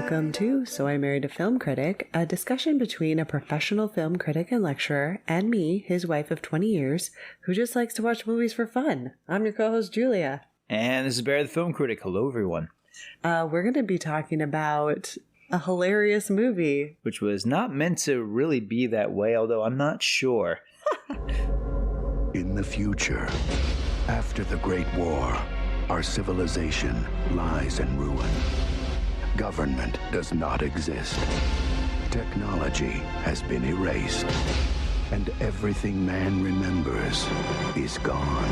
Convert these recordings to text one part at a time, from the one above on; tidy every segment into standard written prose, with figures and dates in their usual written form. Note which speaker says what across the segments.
Speaker 1: Welcome to So I Married a Film Critic, a discussion between a professional film critic and lecturer and me, his wife of 20 years, who just likes to watch movies for fun. I'm your co-host, Julia.
Speaker 2: And this is Barry the Film Critic. Hello, everyone.
Speaker 1: We're going to be talking about a hilarious movie.
Speaker 2: Which was not meant to really be that way, although I'm not sure.
Speaker 3: In the future, after the Great War, our civilization lies in ruin. Government does not exist. Technology has been erased. And everything man remembers is gone.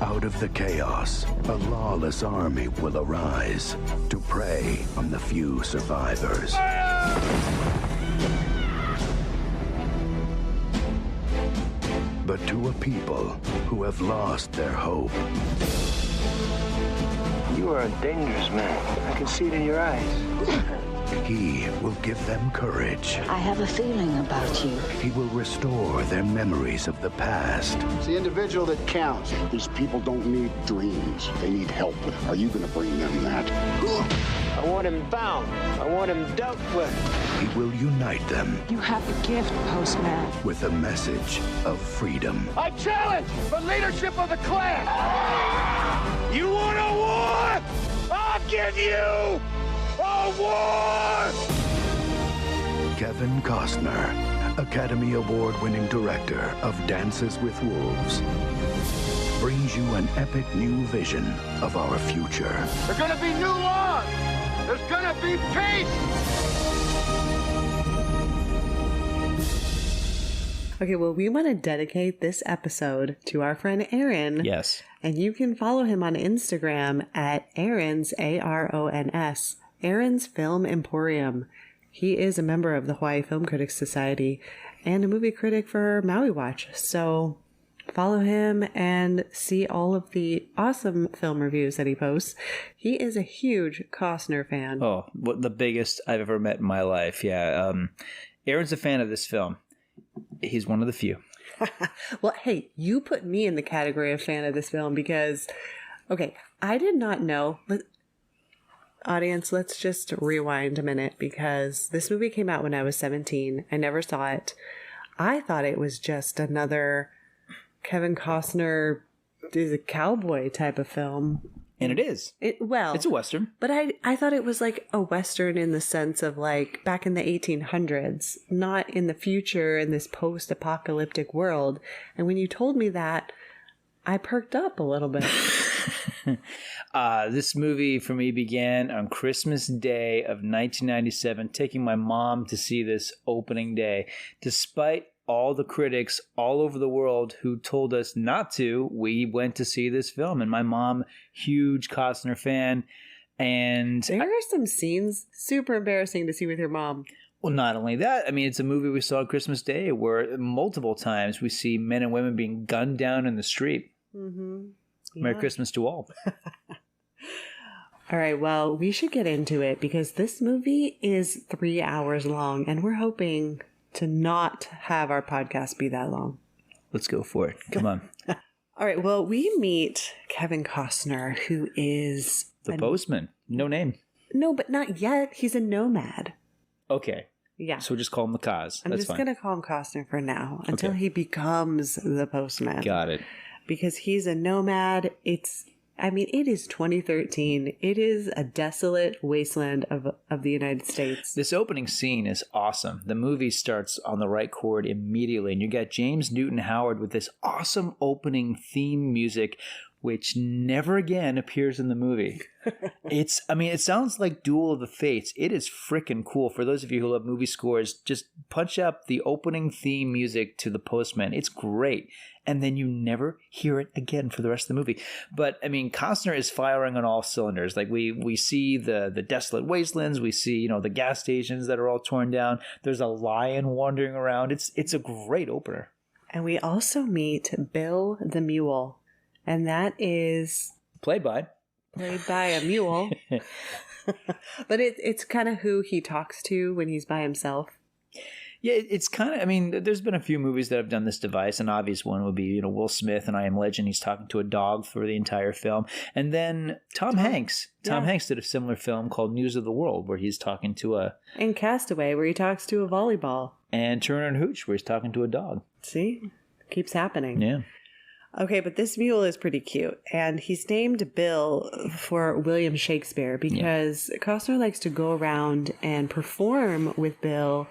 Speaker 3: Out of the chaos, a lawless army will arise to prey on the few survivors. But to a people who have lost their hope,
Speaker 4: you are a dangerous man. I can see it in your eyes.
Speaker 3: he will give them courage.
Speaker 5: I have a feeling about you.
Speaker 3: He will restore their memories of the past.
Speaker 6: It's the individual that counts.
Speaker 7: These people don't need dreams. They need help. Are you going to bring them that?
Speaker 4: I want him bound. I want him dealt with.
Speaker 3: He will unite them
Speaker 5: You have a gift, Postman.
Speaker 3: with a message of freedom.
Speaker 6: I challenge the leadership of the clan. You want a war? I'll give you a war!
Speaker 3: Kevin Costner, Academy Award-winning director of Dances with Wolves, brings you an epic new vision of our future.
Speaker 6: There's gonna be new laws. There's gonna be peace.
Speaker 1: Okay, well, we want to dedicate this episode to our friend Aaron.
Speaker 2: Yes.
Speaker 1: And you can follow him on Instagram at Aaron's, Arons, Aaron's Film Emporium. He is a member of the Hawaii Film Critics Society and a movie critic for Maui Watch. So follow him and see all of the awesome film reviews that he posts. He is a huge Costner fan.
Speaker 2: Oh, what the biggest I've ever met in my life. Yeah. Aaron's a fan of this film. He's one of the few.
Speaker 1: Well, hey, you put me in the category of fan of this film because, okay, I did not know. Audience, let's just rewind a minute because this movie came out when I was 17. I never saw it. I thought it was just another Kevin Costner is a cowboy type of film.
Speaker 2: And it is. It's a Western.
Speaker 1: But I thought it was like a Western in the sense of like back in the 1800s, not in the future in this post-apocalyptic world. And when you told me that, I perked up a little bit.
Speaker 2: This movie for me began on Christmas Day of 1997, taking my mom to see this opening day. Despite all the critics all over the world who told us not to, we went to see this film. And my mom, huge Costner fan. And
Speaker 1: there are some scenes super embarrassing to see with your mom.
Speaker 2: Well, not only that, I mean, it's a movie we saw on Christmas Day where multiple times we see men and women being gunned down in the street.
Speaker 1: Mm-hmm. Yeah.
Speaker 2: Merry Christmas to all.
Speaker 1: All right, well, we should get into it because this movie is 3 hours long and we're hoping to not have our podcast be that long.
Speaker 2: Let's go for it. Come on.
Speaker 1: All right, well, we meet Kevin Costner, who is
Speaker 2: the Postman. No name.
Speaker 1: No, but not yet. He's a nomad.
Speaker 2: Okay.
Speaker 1: Yeah.
Speaker 2: So we'll just call him the Cos.
Speaker 1: I'm just going to call him Costner for now until he becomes the Postman.
Speaker 2: Got it.
Speaker 1: Because he's a nomad. It is 2013. It is a desolate wasteland of the United States.
Speaker 2: This opening scene is awesome. The movie starts on the right chord immediately, and you got James Newton Howard with this awesome opening theme music, which never again appears in the movie. It sounds like Duel of the Fates. It is freaking cool. For those of you who love movie scores, just punch up the opening theme music to The Postman. It's great. And then you never hear it again for the rest of the movie. But, I mean, Costner is firing on all cylinders. Like, we see the desolate wastelands. We see, the gas stations that are all torn down. There's a lion wandering around. It's a great opener.
Speaker 1: And we also meet Bill the Mule. And that is... Played by a mule. But it's kind of who he talks to when he's by himself.
Speaker 2: Yeah, it's kind of, I mean, there's been a few movies that have done this device. An obvious one would be, Will Smith in I Am Legend. He's talking to a dog for the entire film. And then Tom Hanks. Tom Hanks did a similar film called News of the World, where he's talking to a...
Speaker 1: And Castaway, where he talks to a volleyball.
Speaker 2: And Turner and Hooch, where he's talking to a dog.
Speaker 1: See? Keeps happening.
Speaker 2: Yeah.
Speaker 1: Okay, but this mule is pretty cute. And he's named Bill for William Shakespeare because Costner likes to go around and perform with Bill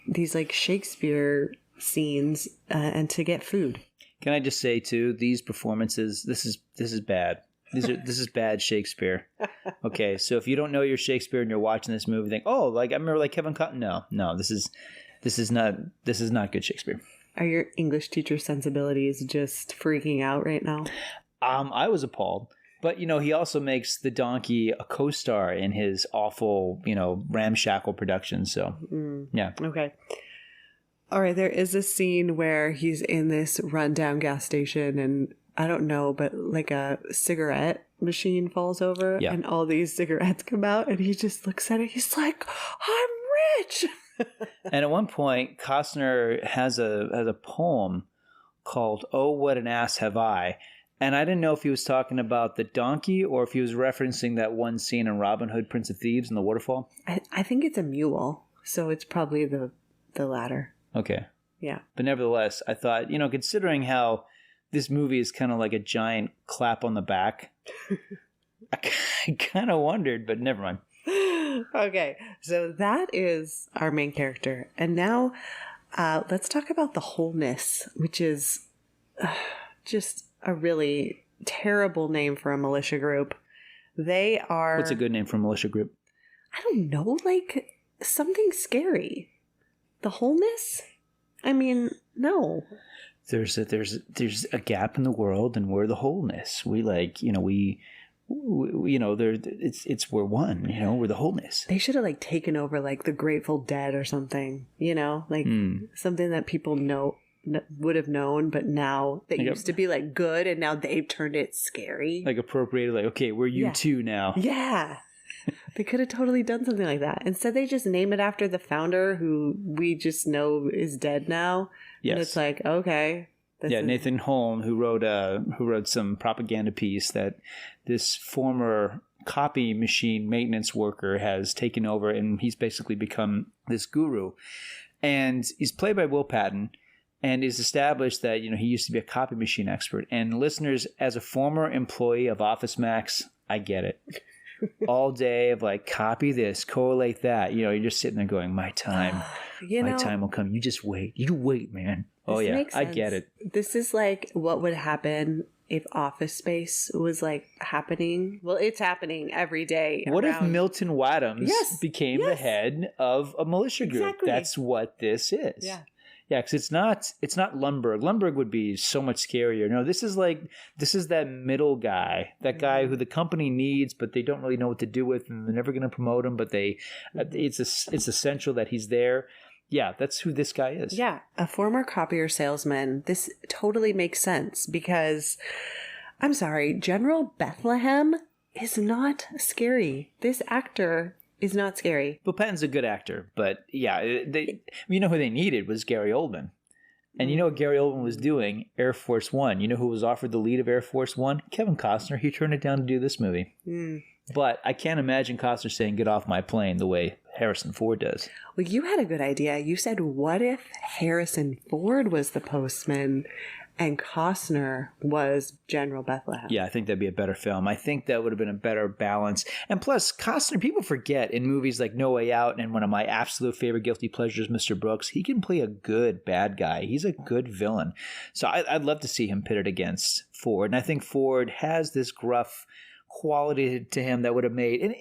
Speaker 1: these like Shakespeare scenes and to get food.
Speaker 2: Can I just say too, these performances, this is bad. This is bad Shakespeare. Okay, so if you don't know your Shakespeare and you're watching this movie, think, oh, like I remember like Kevin Costner. No, this is not good Shakespeare.
Speaker 1: Are your English teacher sensibilities just freaking out right now?
Speaker 2: I was appalled. But, he also makes the donkey a co-star in his awful, ramshackle production. So, yeah.
Speaker 1: Okay. All right. There is a scene where he's in this rundown gas station and I don't know, but like a cigarette machine falls over and all these cigarettes come out and he just looks at it. He's like, I'm rich.
Speaker 2: And at one point, Costner has a poem called "Oh, What an Ass Have I," and I didn't know if he was talking about the donkey or if he was referencing that one scene in Robin Hood, Prince of Thieves, in the waterfall.
Speaker 1: I think it's a mule, so it's probably the latter.
Speaker 2: Okay.
Speaker 1: Yeah.
Speaker 2: But nevertheless, I thought, considering how this movie is kind of like a giant clap on the back, I kind of wondered, but never mind.
Speaker 1: Okay, so that is our main character. And now let's talk about the wholeness, which is just a really terrible name for a militia group. They are...
Speaker 2: What's a good name for a militia group?
Speaker 1: I don't know, like something scary. The wholeness? I mean, no.
Speaker 2: There's a gap in the world and we're the wholeness. We it's we're one, we're the wholeness.
Speaker 1: They should have like taken over like the Grateful Dead or something, like something that people would have known, but now they used to be like good and now they've turned it scary.
Speaker 2: Like appropriated, like, okay, we're you too now.
Speaker 1: Yeah. They could have totally done something like that. Instead, they just name it after the founder who we just know is dead now. Yes. And it's like, okay.
Speaker 2: Nathan Holm, who wrote some propaganda piece that this former copy machine maintenance worker has taken over, and he's basically become this guru. And he's played by Will Patton, and is established that he used to be a copy machine expert. And listeners, as a former employee of Office Max, I get it. All day of like copy this, correlate that. You're just sitting there going, my time will come. You just wait. You wait, man. Oh yeah, I get it.
Speaker 1: This is like what would happen if Office Space was like happening. Well, it's happening every day.
Speaker 2: What if Milton Wadhams became the head of a militia group?
Speaker 1: Exactly.
Speaker 2: That's what this is.
Speaker 1: Yeah.
Speaker 2: Yeah, because it's not Lundberg. Lundberg would be so much scarier. No, this is that middle guy, that guy who the company needs, but they don't really know what to do with, and they're never going to promote him. But it's essential that he's there. Yeah, that's who this guy is.
Speaker 1: Yeah, a former copier salesman. This totally makes sense because, I'm sorry, General Bethlehem is not scary. This actor is not scary.
Speaker 2: Bill Patton's a good actor, but yeah, who they needed was Gary Oldman. And what Gary Oldman was doing? Air Force One. You know who was offered the lead of Air Force One? Kevin Costner. He turned it down to do this movie. But I can't imagine Costner saying, get off my plane the way Harrison Ford does.
Speaker 1: Well, you had a good idea. You said, what if Harrison Ford was the postman and Costner was General Bethlehem?
Speaker 2: Yeah, I think that'd be a better film. I think that would have been a better balance. And plus, Costner, people forget in movies like No Way Out and one of my absolute favorite guilty pleasures, Mr. Brooks, he can play a good bad guy. He's a good villain. So I'd love to see him pitted against Ford. And I think Ford has this gruff quality to him that would have made, and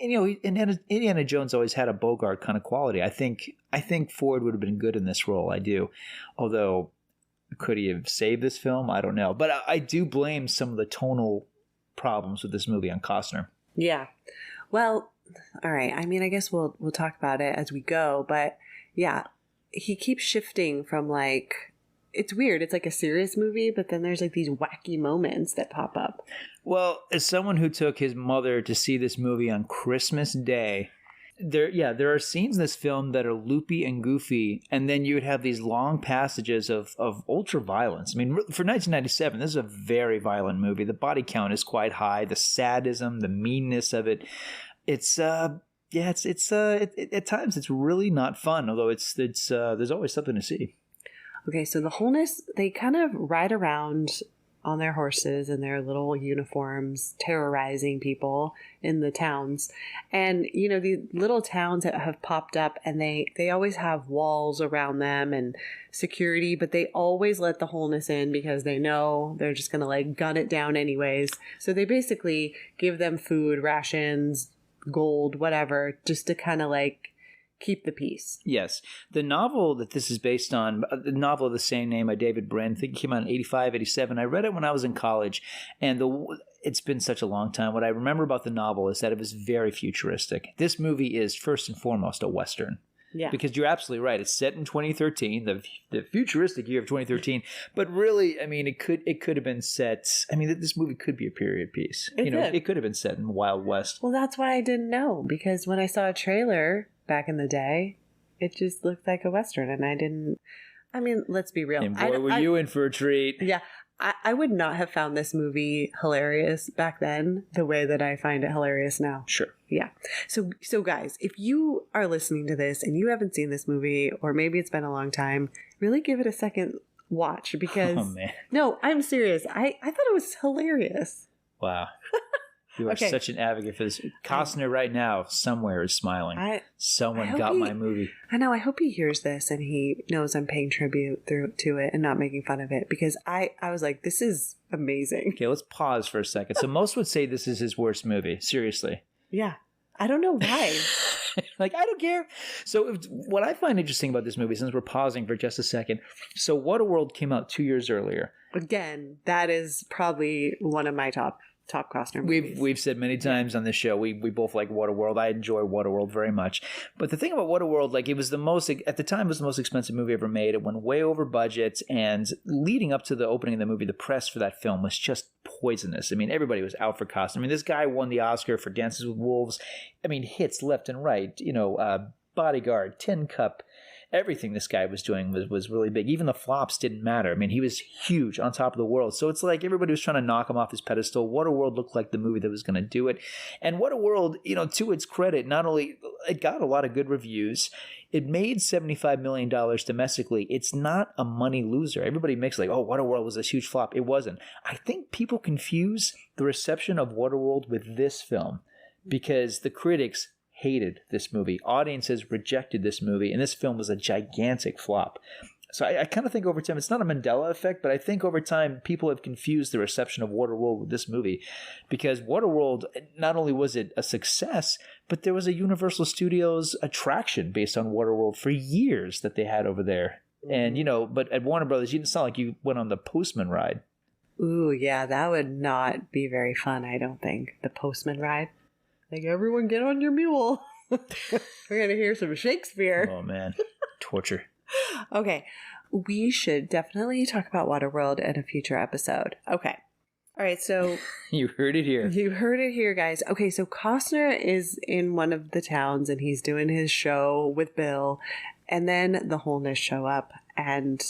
Speaker 2: Indiana Jones always had a Bogart kind of quality. I think Ford would have been good in this role. I do. Although, could he have saved this film? I don't know. But I do blame some of the tonal problems with this movie on Costner.
Speaker 1: Yeah. Well, all right. I mean, I guess we'll talk about it as we go. But yeah, he keeps shifting from like, it's weird. It's like a serious movie, but then there's like these wacky moments that pop up.
Speaker 2: Well, as someone who took his mother to see this movie on Christmas Day, There are scenes in this film that are loopy and goofy, and then you would have these long passages of ultra violence. I mean, for 1997, this is a very violent movie. The body count is quite high. The sadism, the meanness of it. It's at times it's really not fun. Although it's there's always something to see.
Speaker 1: Okay, so the wholeness, they kind of ride around on their horses in their little uniforms, terrorizing people in the towns. And, you know, the little towns that have popped up, and they always have walls around them and security, but they always let the wholeness in because they know they're just going to like gun it down anyways. So they basically give them food, rations, gold, whatever, just to kind of like keep the peace.
Speaker 2: Yes. The novel that this is based on, the novel of the same name by David Brin, I think it came out in 85, 87. I read it when I was in college, and it's been such a long time. What I remember about the novel is that it was very futuristic. This movie is first and foremost a Western.
Speaker 1: Yeah.
Speaker 2: Because you're absolutely right. It's set in 2013, the futuristic year of 2013. But really, I mean, it could have been set. I mean, this movie could be a period piece. It could have been set in Wild West.
Speaker 1: Well, that's why I didn't know, because when I saw a trailer back in the day, it just looked like a Western, and I mean, let's be real.
Speaker 2: And boy, were you in for a treat.
Speaker 1: Yeah. I would not have found this movie hilarious back then the way that I find it hilarious now.
Speaker 2: Sure.
Speaker 1: Yeah. So guys, if you are listening to this and you haven't seen this movie, or maybe it's been a long time, really give it a second watch, because...
Speaker 2: Oh, man.
Speaker 1: No, I'm serious. I thought it was hilarious.
Speaker 2: Wow. You are such an advocate for this. Costner right now somewhere is smiling. Someone got my movie. I know.
Speaker 1: I hope he hears this and he knows I'm paying tribute to it and not making fun of it, because I was like, this is amazing.
Speaker 2: Okay, let's pause for a second. So most would say this is his worst movie. Seriously.
Speaker 1: Yeah. I don't know why.
Speaker 2: Like, I don't care. So what I find interesting about this movie, since we're pausing for just a second, so Waterworld came out 2 years earlier.
Speaker 1: Again, that is probably one of my top Costner movies.
Speaker 2: We've said many times on this show, we both like Waterworld. I enjoy Waterworld very much. But the thing about Waterworld, like, it was at the time, it was the most expensive movie ever made. It went way over budget, and leading up to the opening of the movie, the press for that film was just poisonous. I mean, everybody was out for Costner. I mean, this guy won the Oscar for Dances with Wolves. I mean, hits left and right. You know, Bodyguard, Tin Cup. Everything this guy was doing was really big. Even the flops didn't matter. I mean, he was huge, on top of the world. So it's like everybody was trying to knock him off his pedestal. Waterworld looked like the movie that was going to do it. And Waterworld, you know, to its credit, not only it got a lot of good reviews, it made $75 million domestically. It's not a money loser. Everybody makes like, oh, Waterworld was a huge flop. It wasn't. I think people confuse the reception of Waterworld with this film, because the critics hated this movie. Audiences rejected this movie, and this film was a gigantic flop. So I kind of think over time, it's not a Mandela effect, but I think over time people have confused the reception of Waterworld with this movie, because Waterworld, not only was it a success, but there was a Universal Studios attraction based on Waterworld for years that they had over there. And, you know, but at Warner Brothers, you didn't sound like you went on the Postman ride.
Speaker 1: Ooh, yeah, that would not be very fun, I don't think. The Postman ride. Like, everyone get on your mule. We're going to hear some Shakespeare.
Speaker 2: Oh, man. Torture.
Speaker 1: Okay. We should definitely talk about Waterworld in a future episode. Okay. All right, so...
Speaker 2: You heard it here.
Speaker 1: You heard it here, guys. Okay, so Costner is in one of the towns, and he's doing his show with Bill, and then the Wholeness show up, and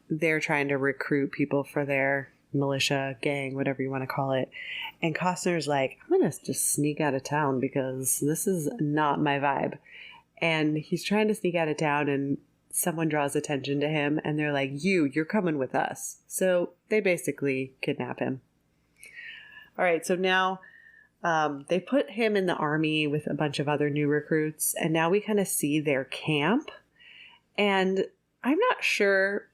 Speaker 1: they're trying to recruit people for their militia, gang, whatever you want to call it. And Costner's like, I'm going to just sneak out of town because this is not my vibe. And he's trying to sneak out of town, and someone draws attention to him, and they're like, you're coming with us. So they basically kidnap him. All right, so now they put him in the army with a bunch of other new recruits, and now we kind of see their camp. And I'm not sure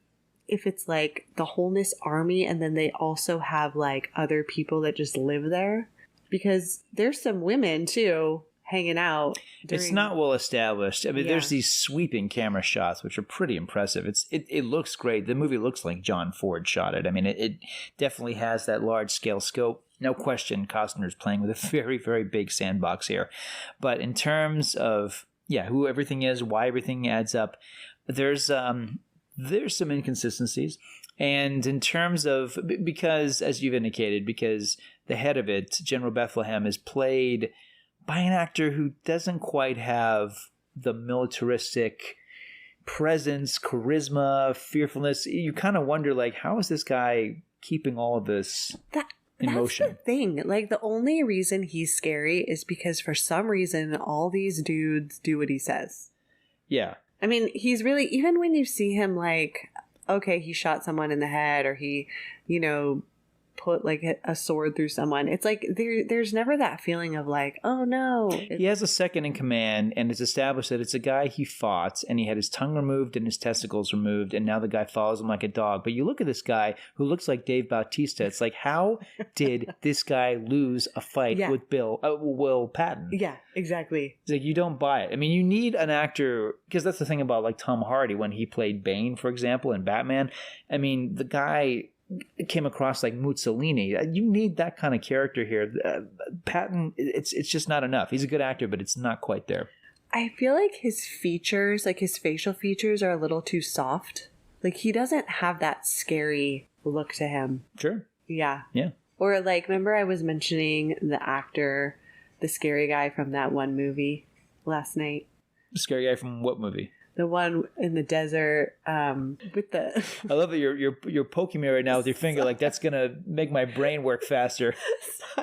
Speaker 1: if it's like the Wholeness Army, and then they also have like other people that just live there, because there's some women too hanging out.
Speaker 2: It's not well established. I mean, there's these sweeping camera shots, which are pretty impressive. It looks great. The movie looks like John Ford shot it. I mean, it definitely has that large scale scope. No question, Costner's playing with a very, very big sandbox here. But in terms of, who everything is, why everything adds up, there's some inconsistencies. And in terms of, because, as you've indicated, because the head of it, General Bethlehem, is played by an actor who doesn't quite have the militaristic presence, charisma, fearfulness. You kind of wonder, like, how is this guy keeping all of this in motion?
Speaker 1: That's the thing. Like, the only reason he's scary is because for some reason all these dudes do what he says.
Speaker 2: Yeah.
Speaker 1: I mean, he's really, even when you see him, like, okay, he shot someone in the head, or he, you know, put like a sword through someone. It's like there's never that feeling of like, oh no.
Speaker 2: He has a second in command, and it's established that it's a guy he fought, and he had his tongue removed and his testicles removed, and now the guy follows him like a dog. But you look at this guy who looks like Dave Bautista. It's like, how did this guy lose a fight with Will Patton?
Speaker 1: Yeah, exactly.
Speaker 2: It's like, you don't buy it. I mean, you need an actor, because that's the thing about like Tom Hardy when he played Bane, for example, in Batman. I mean, the guy came across like Mussolini. You need that kind of character here. Patton, it's just not enough. He's a good actor, but it's not quite there.
Speaker 1: I feel like his features, like his facial features, are a little too soft. Like, he doesn't have that scary look to him.
Speaker 2: Sure.
Speaker 1: Yeah.
Speaker 2: Yeah.
Speaker 1: Or like, remember I was mentioning the actor, the scary guy from that one movie last night?
Speaker 2: The scary guy from what movie?
Speaker 1: The one in the desert with the...
Speaker 2: I love that you're poking me right now with your finger. Like, that's going to make my brain work faster.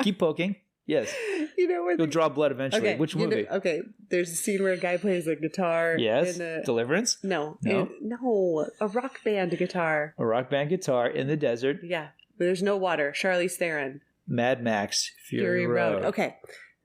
Speaker 2: Keep poking. Yes.
Speaker 1: You know where
Speaker 2: you'll draw blood eventually.
Speaker 1: Okay,
Speaker 2: Which movie?
Speaker 1: Okay, there's a scene where a guy plays a guitar.
Speaker 2: Yes.
Speaker 1: In
Speaker 2: Deliverance?
Speaker 1: No.
Speaker 2: No.
Speaker 1: A rock band guitar.
Speaker 2: A rock band guitar in the desert.
Speaker 1: Yeah. But there's no water. Charlize Theron.
Speaker 2: Mad Max Fury Road.
Speaker 1: Okay.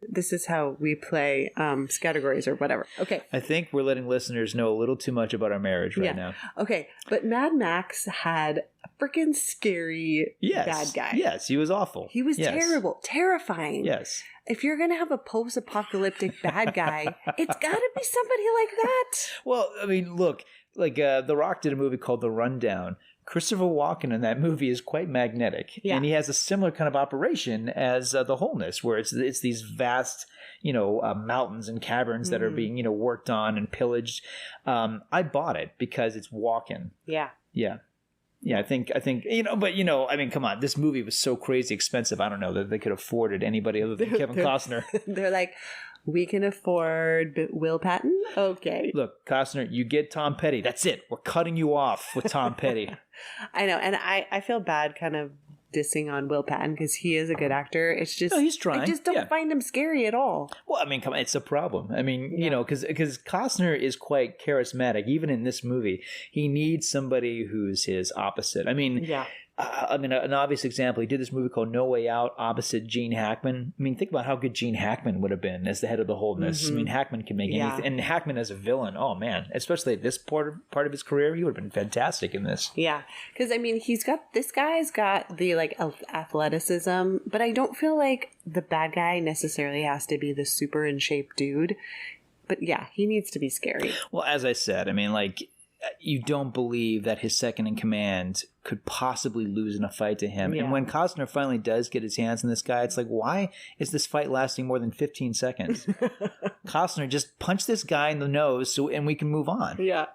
Speaker 1: This is how we play categories or whatever. Okay.
Speaker 2: I think we're letting listeners know a little too much about our marriage right now.
Speaker 1: Okay. But Mad Max had a freaking scary bad guy.
Speaker 2: Yes, he was awful.
Speaker 1: He was terrible. Terrifying.
Speaker 2: Yes.
Speaker 1: If you're going to have a post-apocalyptic bad guy, it's got to be somebody like that.
Speaker 2: Well, I mean, look, like The Rock did a movie called The Rundown. Christopher Walken in that movie is quite magnetic, and he has a similar kind of operation as The Wholeness, where it's these vast, mountains and caverns that are being, worked on and pillaged. I bought it because it's Walken.
Speaker 1: Yeah.
Speaker 2: Yeah. Yeah, I think, but I mean, come on, this movie was so crazy expensive. I don't know that they could afford it. Anybody other than Kevin Costner.
Speaker 1: They're like, we can afford Will Patton? Okay.
Speaker 2: Look, Costner, you get Tom Petty. That's it. We're cutting you off with Tom Petty.
Speaker 1: I know. And I feel bad kind of dissing on Will Patton because he is a good actor. It's just,
Speaker 2: no, he's trying.
Speaker 1: I just don't find him scary at all.
Speaker 2: Well, I mean, come on, it's a problem. I mean, because Costner is quite charismatic. Even in this movie, he needs somebody who's his opposite. I mean, an obvious example, he did this movie called No Way Out opposite Gene Hackman. I mean, think about how good Gene Hackman would have been as the head of the Wholeness. Mm-hmm. I mean, Hackman can make anything. And Hackman as a villain, oh man, especially at this part of his career, he would have been fantastic in this.
Speaker 1: Yeah, because I mean, this guy's got the like athleticism, but I don't feel like the bad guy necessarily has to be the super in shape dude. But yeah, he needs to be scary.
Speaker 2: Well, as I said, I mean, like, you don't believe that his second in command could possibly lose in a fight to him. Yeah. And when Costner finally does get his hands on this guy, it's like, why is this fight lasting more than 15 seconds? Costner, just punch this guy in the nose and we can move on.
Speaker 1: Yeah.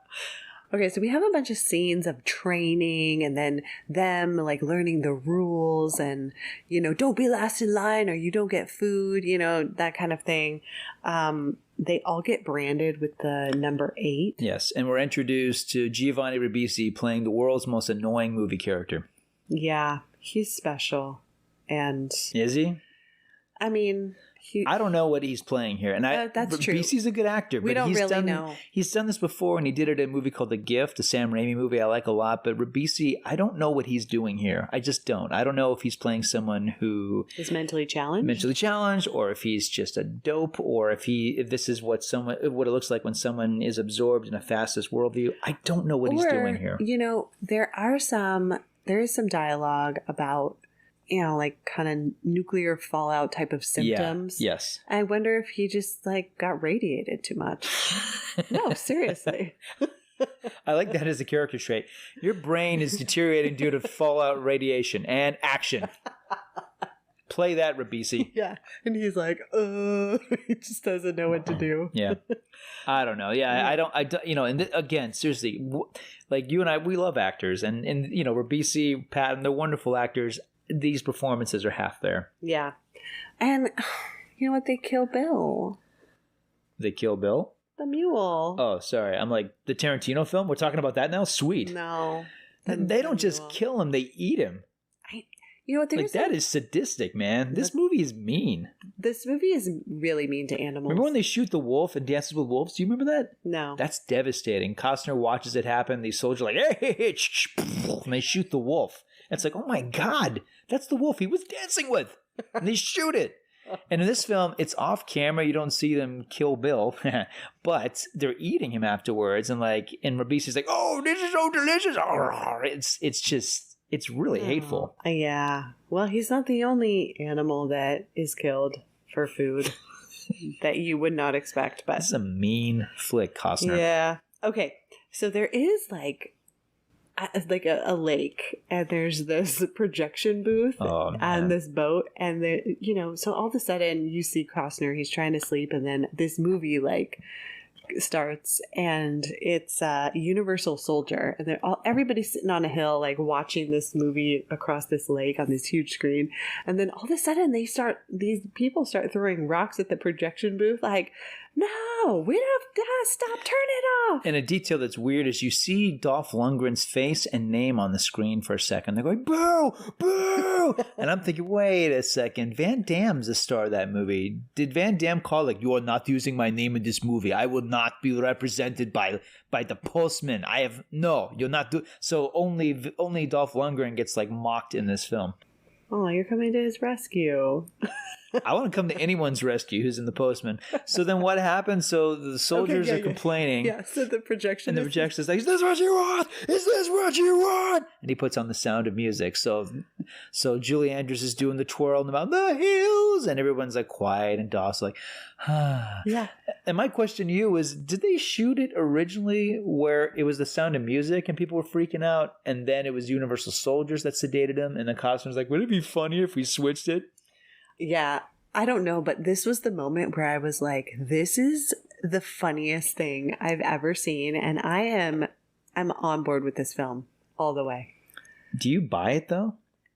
Speaker 1: Okay, so we have a bunch of scenes of training and then them like learning the rules and, don't be last in line or you don't get food, that kind of thing. They all get branded with the number 8.
Speaker 2: Yes, and we're introduced to Giovanni Ribisi playing the world's most annoying movie character.
Speaker 1: Yeah, he's special. And
Speaker 2: is he?
Speaker 1: I mean,
Speaker 2: I don't know what he's playing here, and
Speaker 1: that's true.
Speaker 2: Ribisi's a good actor.
Speaker 1: We don't really know.
Speaker 2: He's done this before, and he did it in a movie called The Gift, the Sam Raimi movie I like a lot. But Ribisi, I don't know what he's doing here. I just don't. I don't know if he's playing someone who
Speaker 1: is mentally challenged,
Speaker 2: or if he's just a dope, or if this is what it looks like when someone is absorbed in a fascist worldview. I don't know what he's doing here.
Speaker 1: There is some dialogue about, like kind of nuclear fallout type of symptoms.
Speaker 2: Yeah, yes.
Speaker 1: I wonder if he just like got radiated too much. No, seriously.
Speaker 2: I like that as a character trait. Your brain is deteriorating due to fallout radiation and action. Play that, Ribisi.
Speaker 1: Yeah. And he's like, he just doesn't know what to do.
Speaker 2: Yeah. I don't know. Yeah. I don't, and again, seriously, like you and I, we love actors and Ribisi, Patton, they're wonderful actors. These performances are half there.
Speaker 1: Yeah. And You know what? They kill Bill,
Speaker 2: They kill Bill?
Speaker 1: the mule.
Speaker 2: Oh, sorry. I'm like, the Tarantino film? We're talking about that now? Sweet.
Speaker 1: No.
Speaker 2: They don't just kill him, they eat him.
Speaker 1: You know what?
Speaker 2: Like, that is sadistic, man. This movie is mean.
Speaker 1: This movie is really mean to animals.
Speaker 2: Remember when they shoot the wolf and Dances with Wolves? Do you remember that?
Speaker 1: No.
Speaker 2: That's devastating. Costner watches it happen. These soldiers are like, hey, and they shoot the wolf. And it's like, oh my God, that's the wolf he was dancing with. And they shoot it. And in this film, it's off camera. You don't see them kill Bill, but they're eating him afterwards. And Rabisi's like, oh, this is so delicious. It's really hateful.
Speaker 1: Yeah. Well, he's not the only animal that is killed for food that you would not expect. But
Speaker 2: This is a mean flick, Costner.
Speaker 1: yeah. Okay. So there is like a lake, and there's this projection booth on this boat, and so all of a sudden you see Costner, he's trying to sleep, and then this movie starts, and it's Universal Soldier, and everybody's sitting on a hill watching this movie across this lake on this huge screen, and then all of a sudden these people start throwing rocks at the projection booth no, we don't stop, turn it off.
Speaker 2: And a detail that's weird is you see Dolph Lundgren's face and name on the screen for a second. They're going, boo, boo. And I'm thinking, wait a second. Van Damme's the star of that movie. Did Van Damme call you are not using my name in this movie. I will not be represented by the Postman. No, you're not so only Dolph Lundgren gets mocked in this film.
Speaker 1: Oh, you're coming to his rescue.
Speaker 2: I want to come to anyone's rescue who's in the Postman. So then what happens? So the soldiers are complaining.
Speaker 1: Yeah, so the projection.
Speaker 2: And the projection is like, is this what you want? Is this what you want? And he puts on the Sound of Music. So Julie Andrews is doing the twirl in the hills. And everyone's quiet and docile,
Speaker 1: Yeah.
Speaker 2: And my question to you is, did they shoot it originally where it was the Sound of Music and people were freaking out? And then it was Universal Soldiers that sedated them? And then Costner's like, would it be funny if we switched it?
Speaker 1: Yeah, I don't know, but this was the moment where I was like, this is the funniest thing I've ever seen, and I'm on board with this film all the way.
Speaker 2: Do you buy it though?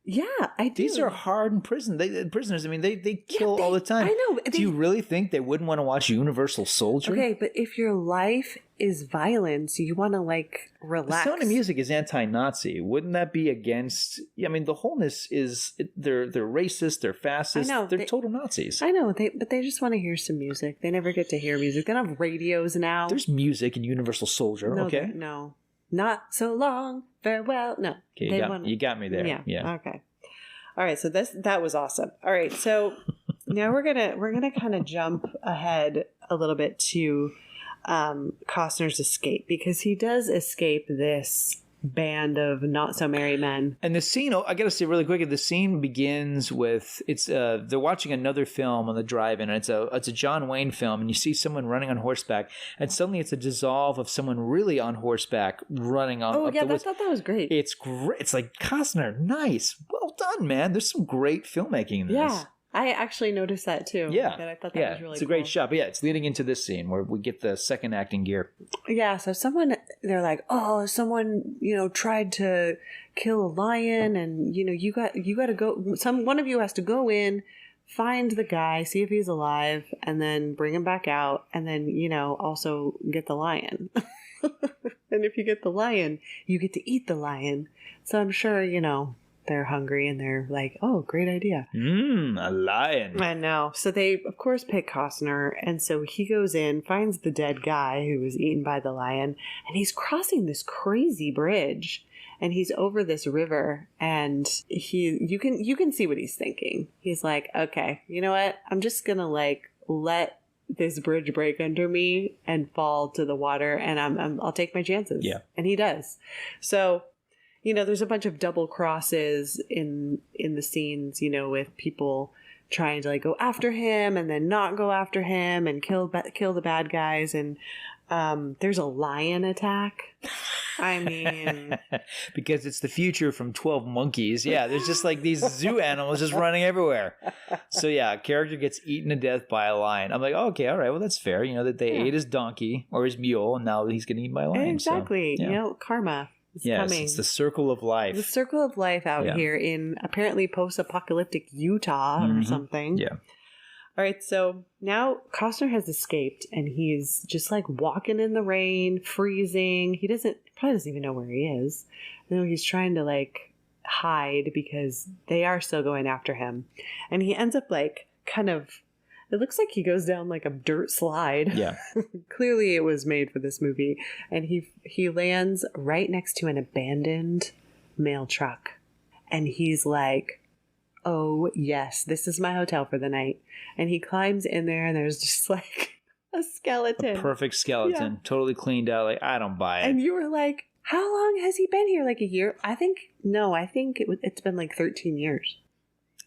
Speaker 1: Yeah, I do.
Speaker 2: These are hardened prisoners. I mean, they kill all the time.
Speaker 1: I know.
Speaker 2: Do you really think they wouldn't want to watch Universal Soldier?
Speaker 1: Okay, but if your life is violence, you want to relax.
Speaker 2: The Sound of Music is anti-Nazi. Wouldn't that be against? I mean, the wholeness is they're racist. They're fascist.
Speaker 1: I know,
Speaker 2: they're total Nazis.
Speaker 1: I know, but they just want to hear some music. They never get to hear music. They don't have radios now.
Speaker 2: There's music in Universal Soldier.
Speaker 1: No,
Speaker 2: okay.
Speaker 1: No, not so long. Farewell. No.
Speaker 2: Okay, you got me there. Yeah.
Speaker 1: Okay. All right. So that was awesome. All right. So now we're gonna kind of jump ahead a little bit to Costner's escape, because he does escape this band of not so merry men.
Speaker 2: And the scene, I gotta say really quick, the scene begins with they're watching another film on the drive-in, and it's a John Wayne film, and you see someone running on horseback, and suddenly it's a dissolve of someone really on horseback running on.
Speaker 1: Oh yeah, I thought that was great.
Speaker 2: It's great. It's like, Costner, nice, well done, man. There's some great filmmaking in this.
Speaker 1: Yeah. I actually noticed that too.
Speaker 2: Yeah.
Speaker 1: That I thought that was really
Speaker 2: it's a great shot. But yeah, it's leading into this scene where we get the second acting gear.
Speaker 1: Yeah, so they're like, oh, someone, tried to kill a lion, and you got to go, one of you has to go in, find the guy, see if he's alive, and then bring him back out, and then, also get the lion. And if you get the lion, you get to eat the lion. So I'm sure, they're hungry, and they're like, oh, great idea.
Speaker 2: A lion.
Speaker 1: I know. So they, of course, pick Costner. And so he goes in, finds the dead guy who was eaten by the lion, and he's crossing this crazy bridge. And he's over this river, and you can see what he's thinking. He's like, okay, you know what? I'm just going to let this bridge break under me and fall to the water, and I'll take my chances.
Speaker 2: Yeah.
Speaker 1: And he does. So, there's a bunch of double crosses in the scenes, with people trying to go after him and then not go after him and kill the bad guys. And there's a lion attack. I mean,
Speaker 2: because it's the future from 12 Monkeys. Yeah, there's just these zoo animals just running everywhere. So yeah, a character gets eaten to death by a lion. I'm like, oh, okay, all right, well, that's fair. That they ate his donkey or his mule, and now he's getting eaten by a lion.
Speaker 1: Exactly.
Speaker 2: So, yeah.
Speaker 1: Karma.
Speaker 2: Yes, it's the circle of life.
Speaker 1: The circle of life out here in apparently post-apocalyptic Utah or something.
Speaker 2: Yeah.
Speaker 1: All right, so now Costner has escaped and he's just like walking in the rain, freezing. He probably doesn't even know where he is. You know, he's trying to like hide because they are still going after him. And he ends up like kind of, it looks like he goes down like a dirt slide.
Speaker 2: Yeah.
Speaker 1: Clearly it was made for this movie. And he lands right next to an abandoned mail truck. And he's like, oh, yes, this is my hotel for the night. And he climbs in there and there's just like a skeleton.
Speaker 2: A perfect skeleton.
Speaker 1: Yeah.
Speaker 2: Totally cleaned out. Like, I don't buy it.
Speaker 1: And you were like, how long has he been here? Like a year? I think it's been like 13 years.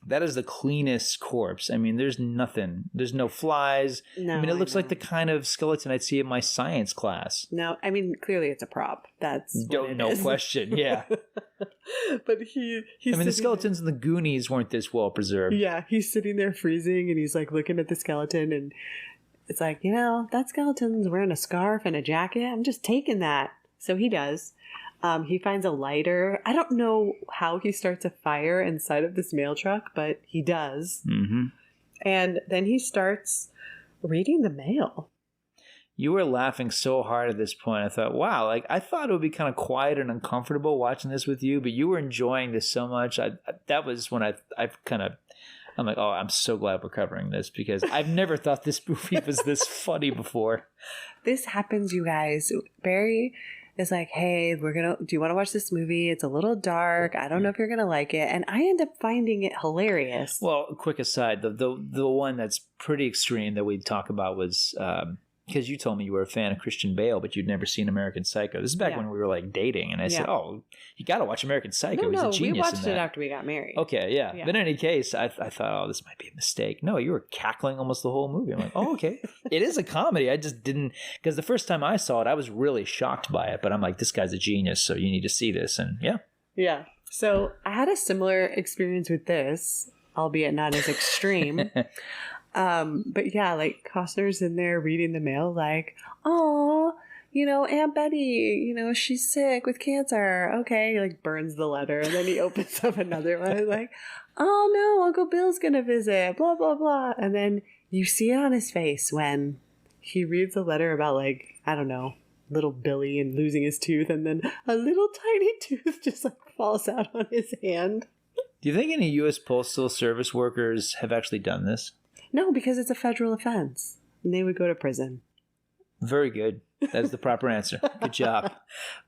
Speaker 2: That is the cleanest corpse. I mean, there's nothing. There's no flies.
Speaker 1: No,
Speaker 2: I mean, it looks
Speaker 1: know.
Speaker 2: like the kind of skeleton I'd see in my science class.
Speaker 1: No, I mean, clearly it's a prop. That's what
Speaker 2: No
Speaker 1: it is.
Speaker 2: question. Yeah.
Speaker 1: But he's
Speaker 2: I mean, the
Speaker 1: sitting
Speaker 2: skeletons in the Goonies weren't this well preserved.
Speaker 1: there. Yeah, he's sitting there freezing and he's like looking at the skeleton and it's like, you know, that skeleton's wearing a scarf and a jacket. I'm just taking that. So he does. He finds a lighter. I don't know how he starts a fire inside of this mail truck, but he does.
Speaker 2: Mm-hmm.
Speaker 1: And then he starts reading the mail.
Speaker 2: You were laughing so hard at this point. I thought, wow, like I thought it would be kind of quiet and uncomfortable watching this with you, but you were enjoying this so much. That was when I'm like, oh, I'm so glad we're covering this because I've never thought this movie was this funny before.
Speaker 1: This happens, you guys. Barry is like, hey, do you want to watch this movie? It's a little dark. I don't know if you're going to like it. And I end up finding it hilarious.
Speaker 2: Well, quick aside, the one that's pretty extreme that we'd talk about was because you told me you were a fan of Christian Bale, but you'd never seen American Psycho. This is back when we were like dating, and I said, "Oh, you got to watch American Psycho." He's a genius.
Speaker 1: We watched
Speaker 2: in that.
Speaker 1: it after we got married.
Speaker 2: Okay, yeah. But in any case, I thought, oh, this might be a mistake. No, you were cackling almost the whole movie. I'm like, oh, okay. It is a comedy. I just didn't, because the first time I saw it, I was really shocked by it. But I'm like, this guy's a genius, so you need to see this. And yeah.
Speaker 1: Yeah. So I had a similar experience with this, albeit not as extreme. But yeah, like Costner's in there reading the mail like, oh, you know, Aunt Betty, you know, she's sick with cancer. Okay. He like burns the letter and then he opens up another one like, oh no, Uncle Bill's going to visit, blah, blah, blah. And then you see it on his face when he reads a letter about like, I don't know, little Billy and losing his tooth. And then a little tiny tooth just like falls out on his hand.
Speaker 2: Do you think any U.S. Postal Service workers have actually done this?
Speaker 1: No, because it's a federal offense and they would go to prison.
Speaker 2: Very good. That's the proper answer. Good job.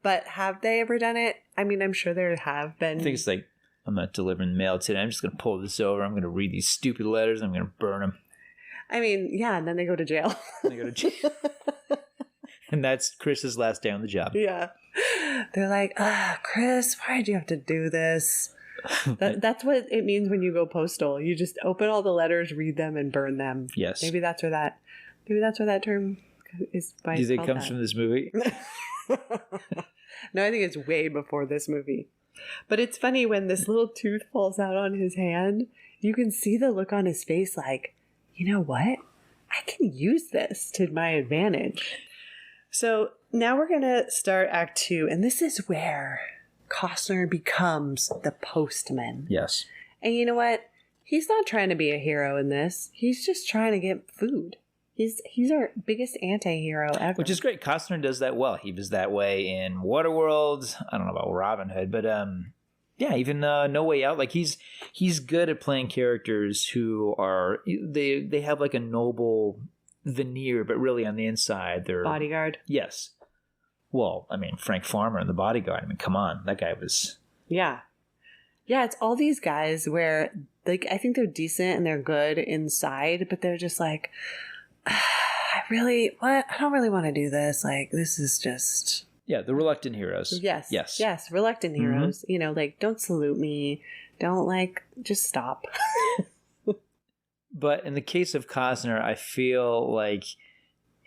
Speaker 1: But have they ever done it? I mean, I'm sure there have been.
Speaker 2: I think it's like, I'm not delivering mail today. I'm just going to pull this over. I'm going to read these stupid letters. I'm going to burn them.
Speaker 1: I mean, yeah, and then they go to jail.
Speaker 2: They go to jail. And that's Chris's last day on the job.
Speaker 1: Yeah. They're like, Chris, why did you have to do this? That's what it means when you go postal. You just open all the letters, read them, and burn them.
Speaker 2: Yes.
Speaker 1: Maybe that's where that term is.
Speaker 2: Do you think it comes from this movie?
Speaker 1: No, I think it's way before this movie. But it's funny when this little tooth falls out on his hand, you can see the look on his face like, you know what? I can use this to my advantage. So now we're going to start Act 2, and this is where Costner becomes the postman.
Speaker 2: Yes.
Speaker 1: And you know what? He's not trying to be a hero in this. He's just trying to get food. He's our biggest anti-hero ever.
Speaker 2: Which is great. Costner does that well. He was that way in Waterworld. I don't know about Robin Hood, but yeah, even No Way Out. Like he's good at playing characters who are they have like a noble veneer, but really on the inside they're
Speaker 1: Bodyguard.
Speaker 2: Yes. Well, I mean, Frank Farmer in The Bodyguard. I mean, come on. That guy was...
Speaker 1: Yeah. Yeah, it's all these guys where, like, I think they're decent and they're good inside, but they're just like, I don't really want to do this. Like, this is just...
Speaker 2: Yeah, the reluctant heroes.
Speaker 1: Yes, reluctant heroes. You know, like, don't salute me. Don't, like, just stop.
Speaker 2: But in the case of Costner, I feel like...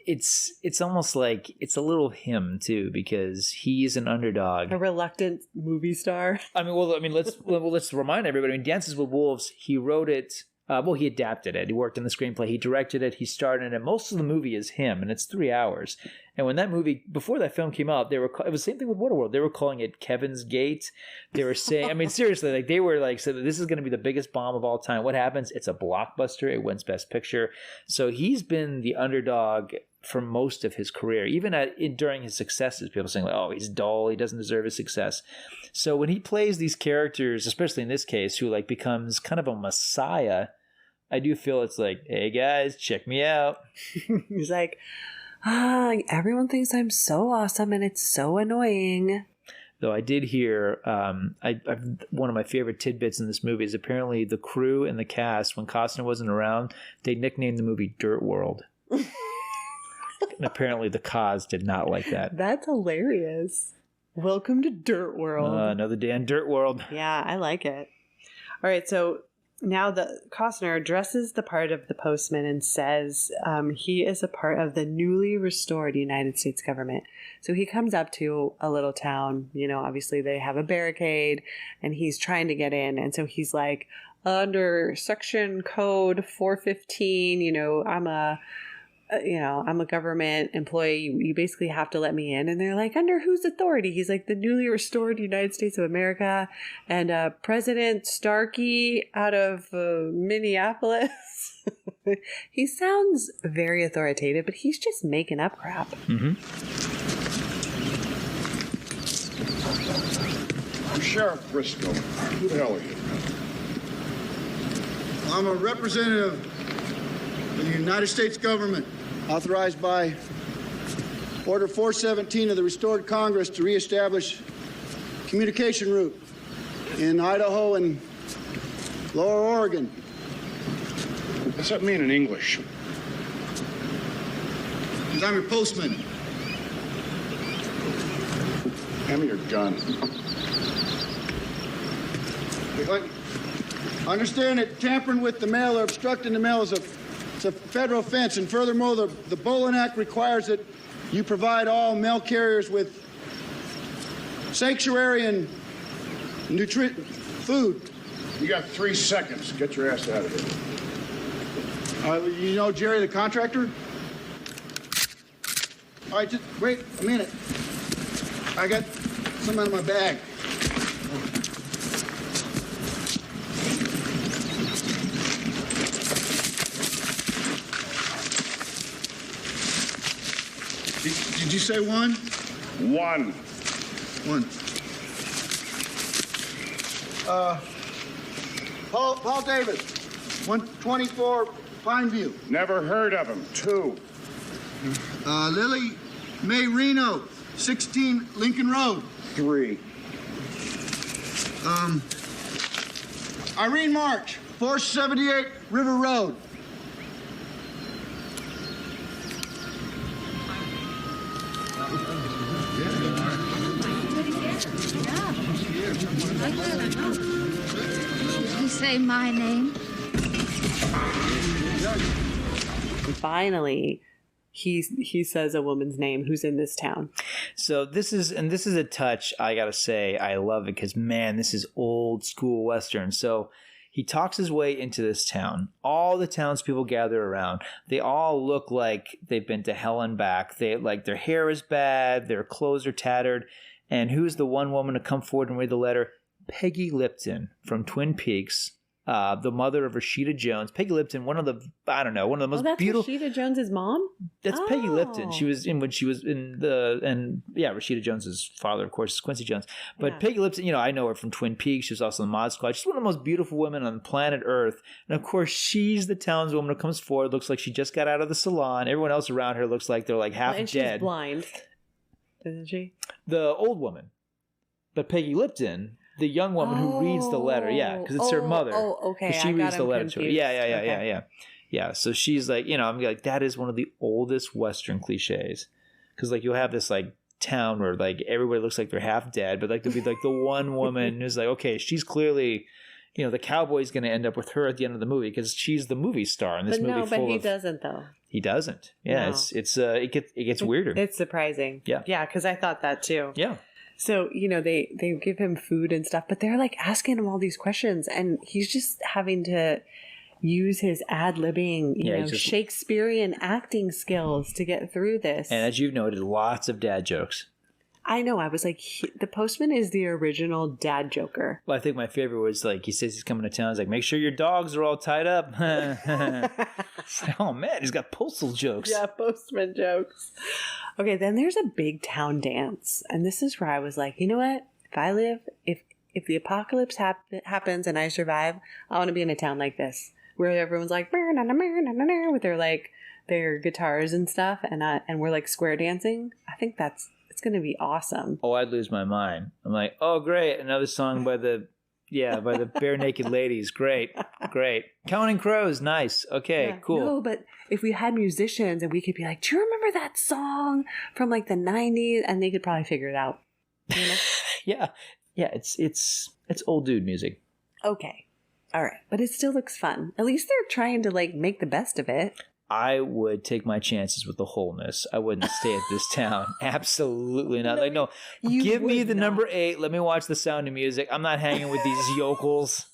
Speaker 2: It's almost like it's a little him too, because he's an underdog,
Speaker 1: a reluctant movie star.
Speaker 2: Let's remind everybody. Dances with Wolves. He wrote it Well, he adapted it. He worked on the screenplay. He directed it. He starred in it. Most of the movie is him, and it's 3 hours. And when that movie, before that film came out, it was the same thing with Waterworld. They were calling it Kevin's Gate. They were saying, I mean, seriously, like they were like, so this is going to be the biggest bomb of all time. What happens? It's a blockbuster. It wins Best Picture. So he's been the underdog for most of his career, even during his successes. People saying, like, oh, he's dull. He doesn't deserve his success. So when he plays these characters, especially in this case, who like becomes kind of a messiah, I do feel it's like, hey guys, check me out.
Speaker 1: He's like, everyone thinks I'm so awesome and it's so annoying.
Speaker 2: Though I did hear, one of my favorite tidbits in this movie is apparently the crew and the cast, when Costner wasn't around, they nicknamed the movie Dirt World. And apparently the cause did not like that.
Speaker 1: That's hilarious. Welcome to Dirt World.
Speaker 2: Another day in Dirt World.
Speaker 1: Yeah, I like it. All right, so now the Costner addresses the part of the postman and says he is a part of the newly restored United States government. So he comes up to a little town. You know, obviously they have a barricade, and he's trying to get in. And so he's like, under section code 415, you know, I'm a government employee. You basically have to let me in. And they're like, under whose authority? He's like, the newly restored United States of America, and President Starkey out of Minneapolis. He sounds very authoritative, but he's just making up crap.
Speaker 2: Mm-hmm.
Speaker 7: I'm Sheriff Briscoe. Who the hell are you?
Speaker 8: I'm a representative of the United States government, authorized by Order 417 of the Restored Congress to reestablish communication route in Idaho and Lower Oregon.
Speaker 7: What's that mean in English?
Speaker 8: I'm your postman.
Speaker 7: Hand me your gun.
Speaker 8: Understand that tampering with the mail or obstructing the mail is a federal offense, and furthermore, the Bolin Act requires that you provide all mail carriers with sanctuary and food.
Speaker 7: You got 3 seconds. Get your ass out of here.
Speaker 8: You know Jerry the contractor? All right, just wait a minute. I got some out of my bag. Did you say one?
Speaker 7: One.
Speaker 8: One. Paul Davis, 124 Pineview.
Speaker 7: Never heard of him. 2.
Speaker 8: Lily May Reno, 16 Lincoln Road.
Speaker 7: 3.
Speaker 8: Irene March, 478 River Road.
Speaker 9: Did he say my name?
Speaker 1: Finally, he says a woman's name who's in this town.
Speaker 2: So this is a touch, I gotta say, I love it because, man, this is old school Western. So he talks his way into this town. All the townspeople gather around. They all look like they've been to hell and back. They like their hair is bad, their clothes are tattered. And who's the one woman to come forward and read the letter? Peggy Lipton from Twin Peaks, the mother of Rashida Jones. Peggy Lipton, one of the most beautiful.
Speaker 1: Rashida Jones' mom?
Speaker 2: That's Peggy Lipton. She was in Rashida Jones's father, of course, is Quincy Jones. But yeah. Peggy Lipton, I know her from Twin Peaks. She was also in the Mod Squad. She's one of the most beautiful women on planet Earth. And of course, she's the townswoman who comes forward, looks like she just got out of the salon. Everyone else around her looks like they're like half
Speaker 1: and
Speaker 2: dead.
Speaker 1: She's blind, isn't she?
Speaker 2: The old woman. But Peggy Lipton, the young woman who reads the letter, because it's her mother.
Speaker 1: Oh, okay.
Speaker 2: She reads the letter to her. Yeah. So she's like, I'm like, that is one of the oldest Western cliches, because like you'll have this like town where like everybody looks like they're half dead, but like there'll be like the one woman who's like, okay, she's clearly, the cowboy's going to end up with her at the end of the movie because she's the movie star in this movie.
Speaker 1: No, but he doesn't though.
Speaker 2: He doesn't. Yeah, no. It gets weirder.
Speaker 1: It's surprising. Yeah, because I thought that too.
Speaker 2: Yeah.
Speaker 1: So, they give him food and stuff, but they're like asking him all these questions, and he's just having to, use his ad-libbing, you know,
Speaker 2: he's just-
Speaker 1: Shakespearean acting skills to get through this.
Speaker 2: And as you've noted, lots of dad jokes.
Speaker 1: I know. I was like, the Postman is the original dad joker.
Speaker 2: Well, I think my favorite was like, he says he's coming to town. He's like, make sure your dogs are all tied up. Oh, man, he's got postal jokes.
Speaker 1: Yeah, Postman jokes. Okay, then there's a big town dance. And this is where I was like, you know what? If the apocalypse happens and I survive, I want to be in a town like this, where everyone's like, with their guitars and stuff. And we're like square dancing. I think it's going to be awesome.
Speaker 2: Oh, I'd lose my mind. I'm like, oh, great. Another song by the Bare Naked Ladies. Great. Counting Crows. Nice. Okay,
Speaker 1: Yeah,
Speaker 2: cool.
Speaker 1: No, but if we had musicians and we could be like, do you remember that song from like the 90s? And they could probably figure it out. You know?
Speaker 2: Yeah, it's old dude music.
Speaker 1: Okay. All right. But it still looks fun. At least they're trying to like make the best of it.
Speaker 2: I would take my chances with the wholeness. I wouldn't stay at this town. Absolutely not. No, give me the number 8. Let me watch The Sound of Music. I'm not hanging with these yokels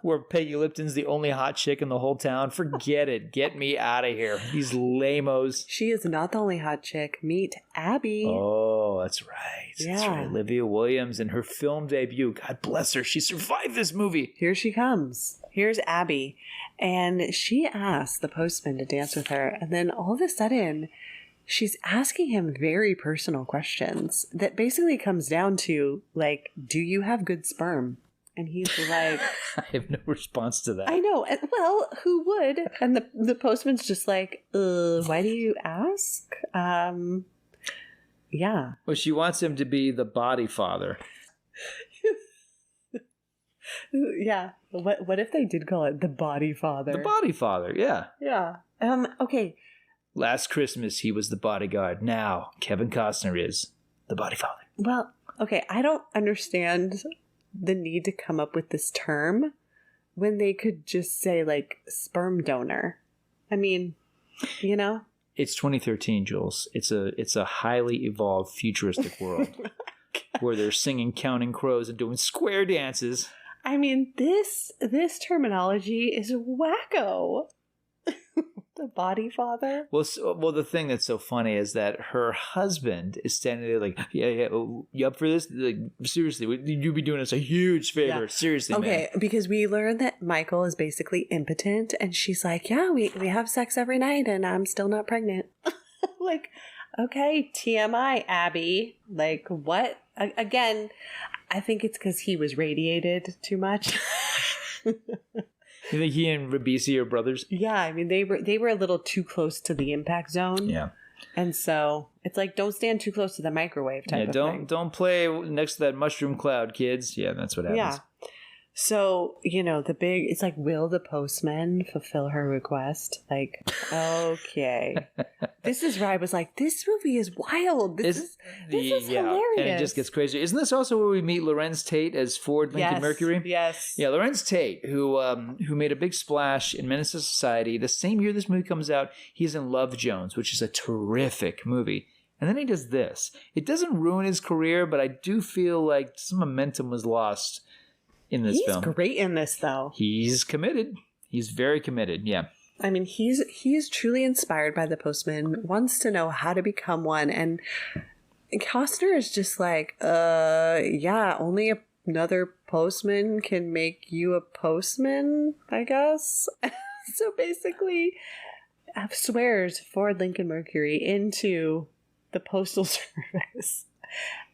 Speaker 2: where Peggy Lipton's the only hot chick in the whole town. Forget it. Get me out of here. These lamos.
Speaker 1: She is not the only hot chick. Meet Abby.
Speaker 2: Oh, that's right.
Speaker 1: Yeah.
Speaker 2: That's right. Olivia Williams in her film debut. God bless her. She survived this movie.
Speaker 1: Here she comes. Here's Abby. And she asks the postman to dance with her. And then all of a sudden, she's asking him very personal questions that basically comes down to, like, do you have good sperm? And he's like...
Speaker 2: I have no response to that.
Speaker 1: I know. And, well, who would? And the postman's just like, why do you ask? Yeah.
Speaker 2: Well, she wants him to be the body father.
Speaker 1: Yeah. What if they did call it the body father?
Speaker 2: The body father, yeah.
Speaker 1: Yeah. Okay.
Speaker 2: Last Christmas, he was the bodyguard. Now, Kevin Costner is the body father.
Speaker 1: Well, okay. I don't understand the need to come up with this term when they could just say, like, sperm donor. I mean, you know?
Speaker 2: It's 2013, Jules. It's a highly evolved futuristic world where they're singing Counting Crows and doing square dances.
Speaker 1: I mean, this terminology is wacko. The body father.
Speaker 2: Well, the thing that's so funny is that her husband is standing there like, yeah, you up for this? Like, seriously, you'd be doing us a huge favor. Yeah. Seriously,
Speaker 1: okay,
Speaker 2: man.
Speaker 1: Because we learned that Michael is basically impotent, and she's like, yeah, we have sex every night, and I'm still not pregnant. Like, okay, TMI, Abby. Like, what? Again, I think it's because he was radiated too much.
Speaker 2: You think he and Ribisi are brothers?
Speaker 1: Yeah, I mean, they were a little too close to the impact zone.
Speaker 2: Yeah.
Speaker 1: And so it's like, don't stand too close to the microwave type of thing.
Speaker 2: Don't play next to that mushroom cloud, kids. Yeah, that's what happens.
Speaker 1: Yeah. So, you know, it's like, will the postman fulfill her request? Like, okay. This is where I was like, this movie is wild. This is hilarious.
Speaker 2: And it just gets crazy. Isn't this also where we meet Lorenz Tate as Ford Lincoln Mercury?
Speaker 1: Yes.
Speaker 2: Yeah, Lorenz Tate, who made a big splash in Menace to Society. The same year this movie comes out, he's in Love Jones, which is a terrific movie. And then he does this. It doesn't ruin his career, but I do feel like some momentum was lost in this film.
Speaker 1: He's great in this, though.
Speaker 2: He's committed. He's very committed, yeah.
Speaker 1: I mean, he's truly inspired by the postman, wants to know how to become one, and Costner is just like, yeah, only another postman can make you a postman, I guess. So basically, swears Ford Lincoln Mercury into the Postal Service.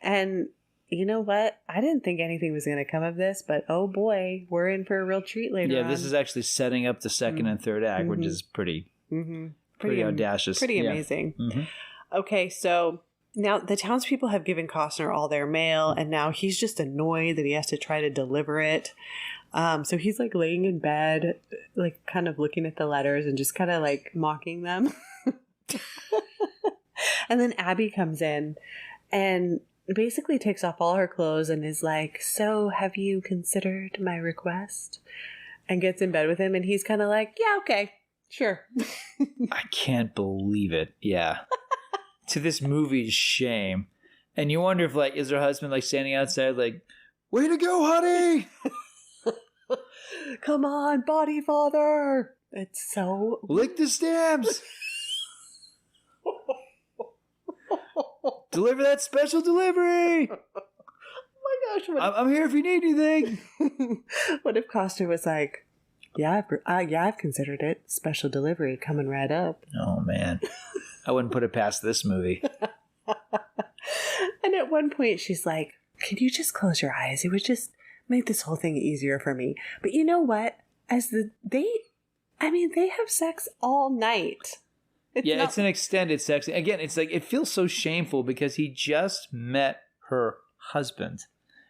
Speaker 1: And you know what? I didn't think anything was going to come of this, but oh boy, we're in for a real treat later on.
Speaker 2: Yeah, this is actually setting up the second and third act, which is pretty audacious.
Speaker 1: Pretty amazing. Mm-hmm. Okay, so now the townspeople have given Costner all their mail, and now he's just annoyed that he has to try to deliver it. So he's like laying in bed, like kind of looking at the letters and just kind of like mocking them. And then Abby comes in and basically takes off all her clothes and is like, so have you considered my request? And gets in bed with him, and he's kind of like, yeah, okay, sure.
Speaker 2: I can't believe it. Yeah. To this movie's shame. And you wonder if, like, is her husband, like, standing outside, like, way to go, honey!
Speaker 1: Come on, body father. It's so...
Speaker 2: Lick the stamps. Deliver that special delivery.
Speaker 1: Oh my gosh.
Speaker 2: I'm here if you need anything.
Speaker 1: What if Costner was like, yeah, I've considered it. Special delivery coming right up.
Speaker 2: Oh, man. I wouldn't put it past this movie.
Speaker 1: And at one point she's like, can you just close your eyes? It would just make this whole thing easier for me. But you know what? They have sex all night.
Speaker 2: It's an extended sex. Again, it's like, it feels so shameful because he just met her husband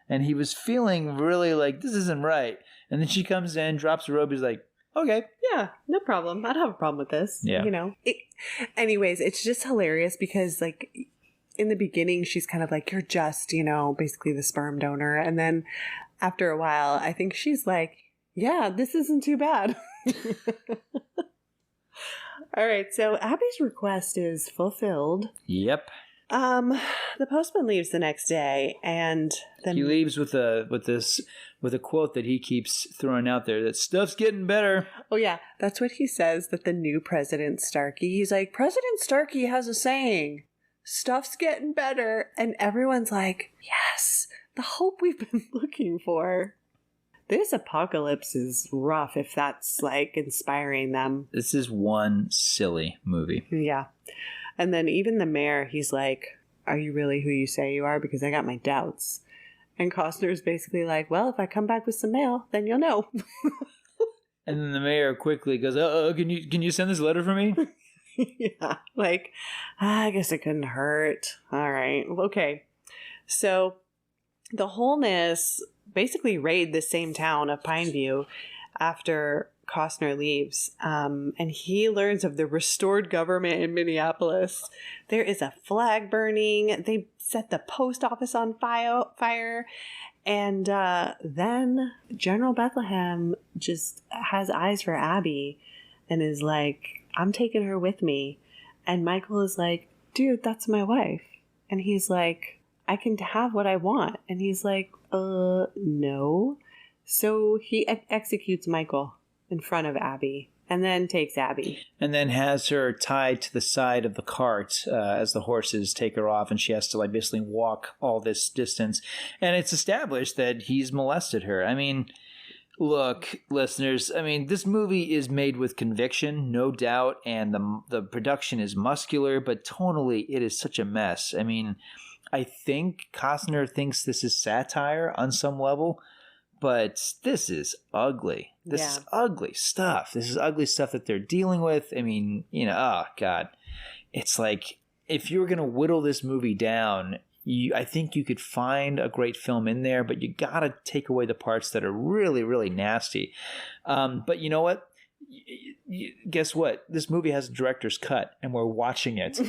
Speaker 2: and he was feeling really like, this isn't right. And then she comes in, drops the robe. He's like, okay.
Speaker 1: Yeah, no problem. I don't have a problem with this.
Speaker 2: Yeah.
Speaker 1: Anyways, it's just hilarious because like in the beginning, she's kind of like, you're just, basically the sperm donor. And then after a while, I think she's like, yeah, this isn't too bad. All right, so Abby's request is fulfilled.
Speaker 2: Yep.
Speaker 1: The postman leaves the next day, and then
Speaker 2: he leaves with a quote that he keeps throwing out there that stuff's getting better.
Speaker 1: Oh yeah, that's what he says. That the new President Starkey. He's like, President Starkey has a saying, "Stuff's getting better," and everyone's like, yes, the hope we've been looking for. This apocalypse is rough if that's like inspiring them.
Speaker 2: This is one silly movie.
Speaker 1: Yeah. And then even the mayor, he's like, are you really who you say you are? Because I got my doubts. And Costner's basically like, well, if I come back with some mail, then you'll know.
Speaker 2: And then the mayor quickly goes, can you send this letter for me?
Speaker 1: Yeah. Like, I guess it couldn't hurt. All right. Okay. So the Wholeness basically raid the same town of Pineview after Costner leaves, and he learns of the restored government in Minneapolis. There is a flag burning. They set the post office on fire, and then General Bethlehem just has eyes for Abby and is like, I'm taking her with me. And Michael is like, dude, that's my wife. And he's like, I can have what I want. And he's like, no. So he executes Michael in front of Abby and then takes Abby. And
Speaker 2: then has her tied to the side of the cart as the horses take her off, and she has to like basically walk all this distance. And it's established that he's molested her. I mean, look, listeners, this movie is made with conviction, no doubt, and the production is muscular, but tonally it is such a mess. I think Costner thinks this is satire on some level, but this is ugly. This is ugly stuff. This is ugly stuff that they're dealing with. Oh, God. It's like, if you were going to whittle this movie down, I think you could find a great film in there, but you got to take away the parts that are really, really nasty. But you know what? Guess what? This movie has a director's cut, and we're watching it.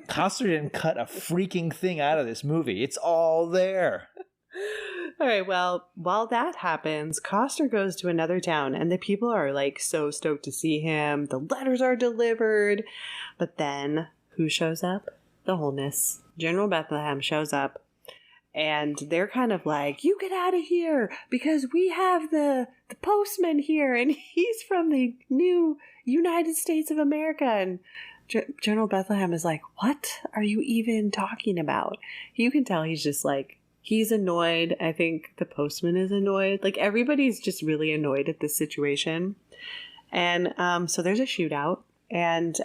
Speaker 2: Costner didn't cut a freaking thing out of this movie. It's all there.
Speaker 1: All right, well, while that happens, Costner goes to another town, and the people are like so stoked to see him. The letters are delivered. But then, who shows up? The Wholeness. General Bethlehem shows up, and they're kind of like, you get out of here, because we have the postman here, and he's from the new United States of America. And General Bethlehem is like, what are you even talking about? You can tell he's just like, he's annoyed. I think the postman is annoyed. Like, everybody's just really annoyed at this situation. And so there's a shootout, and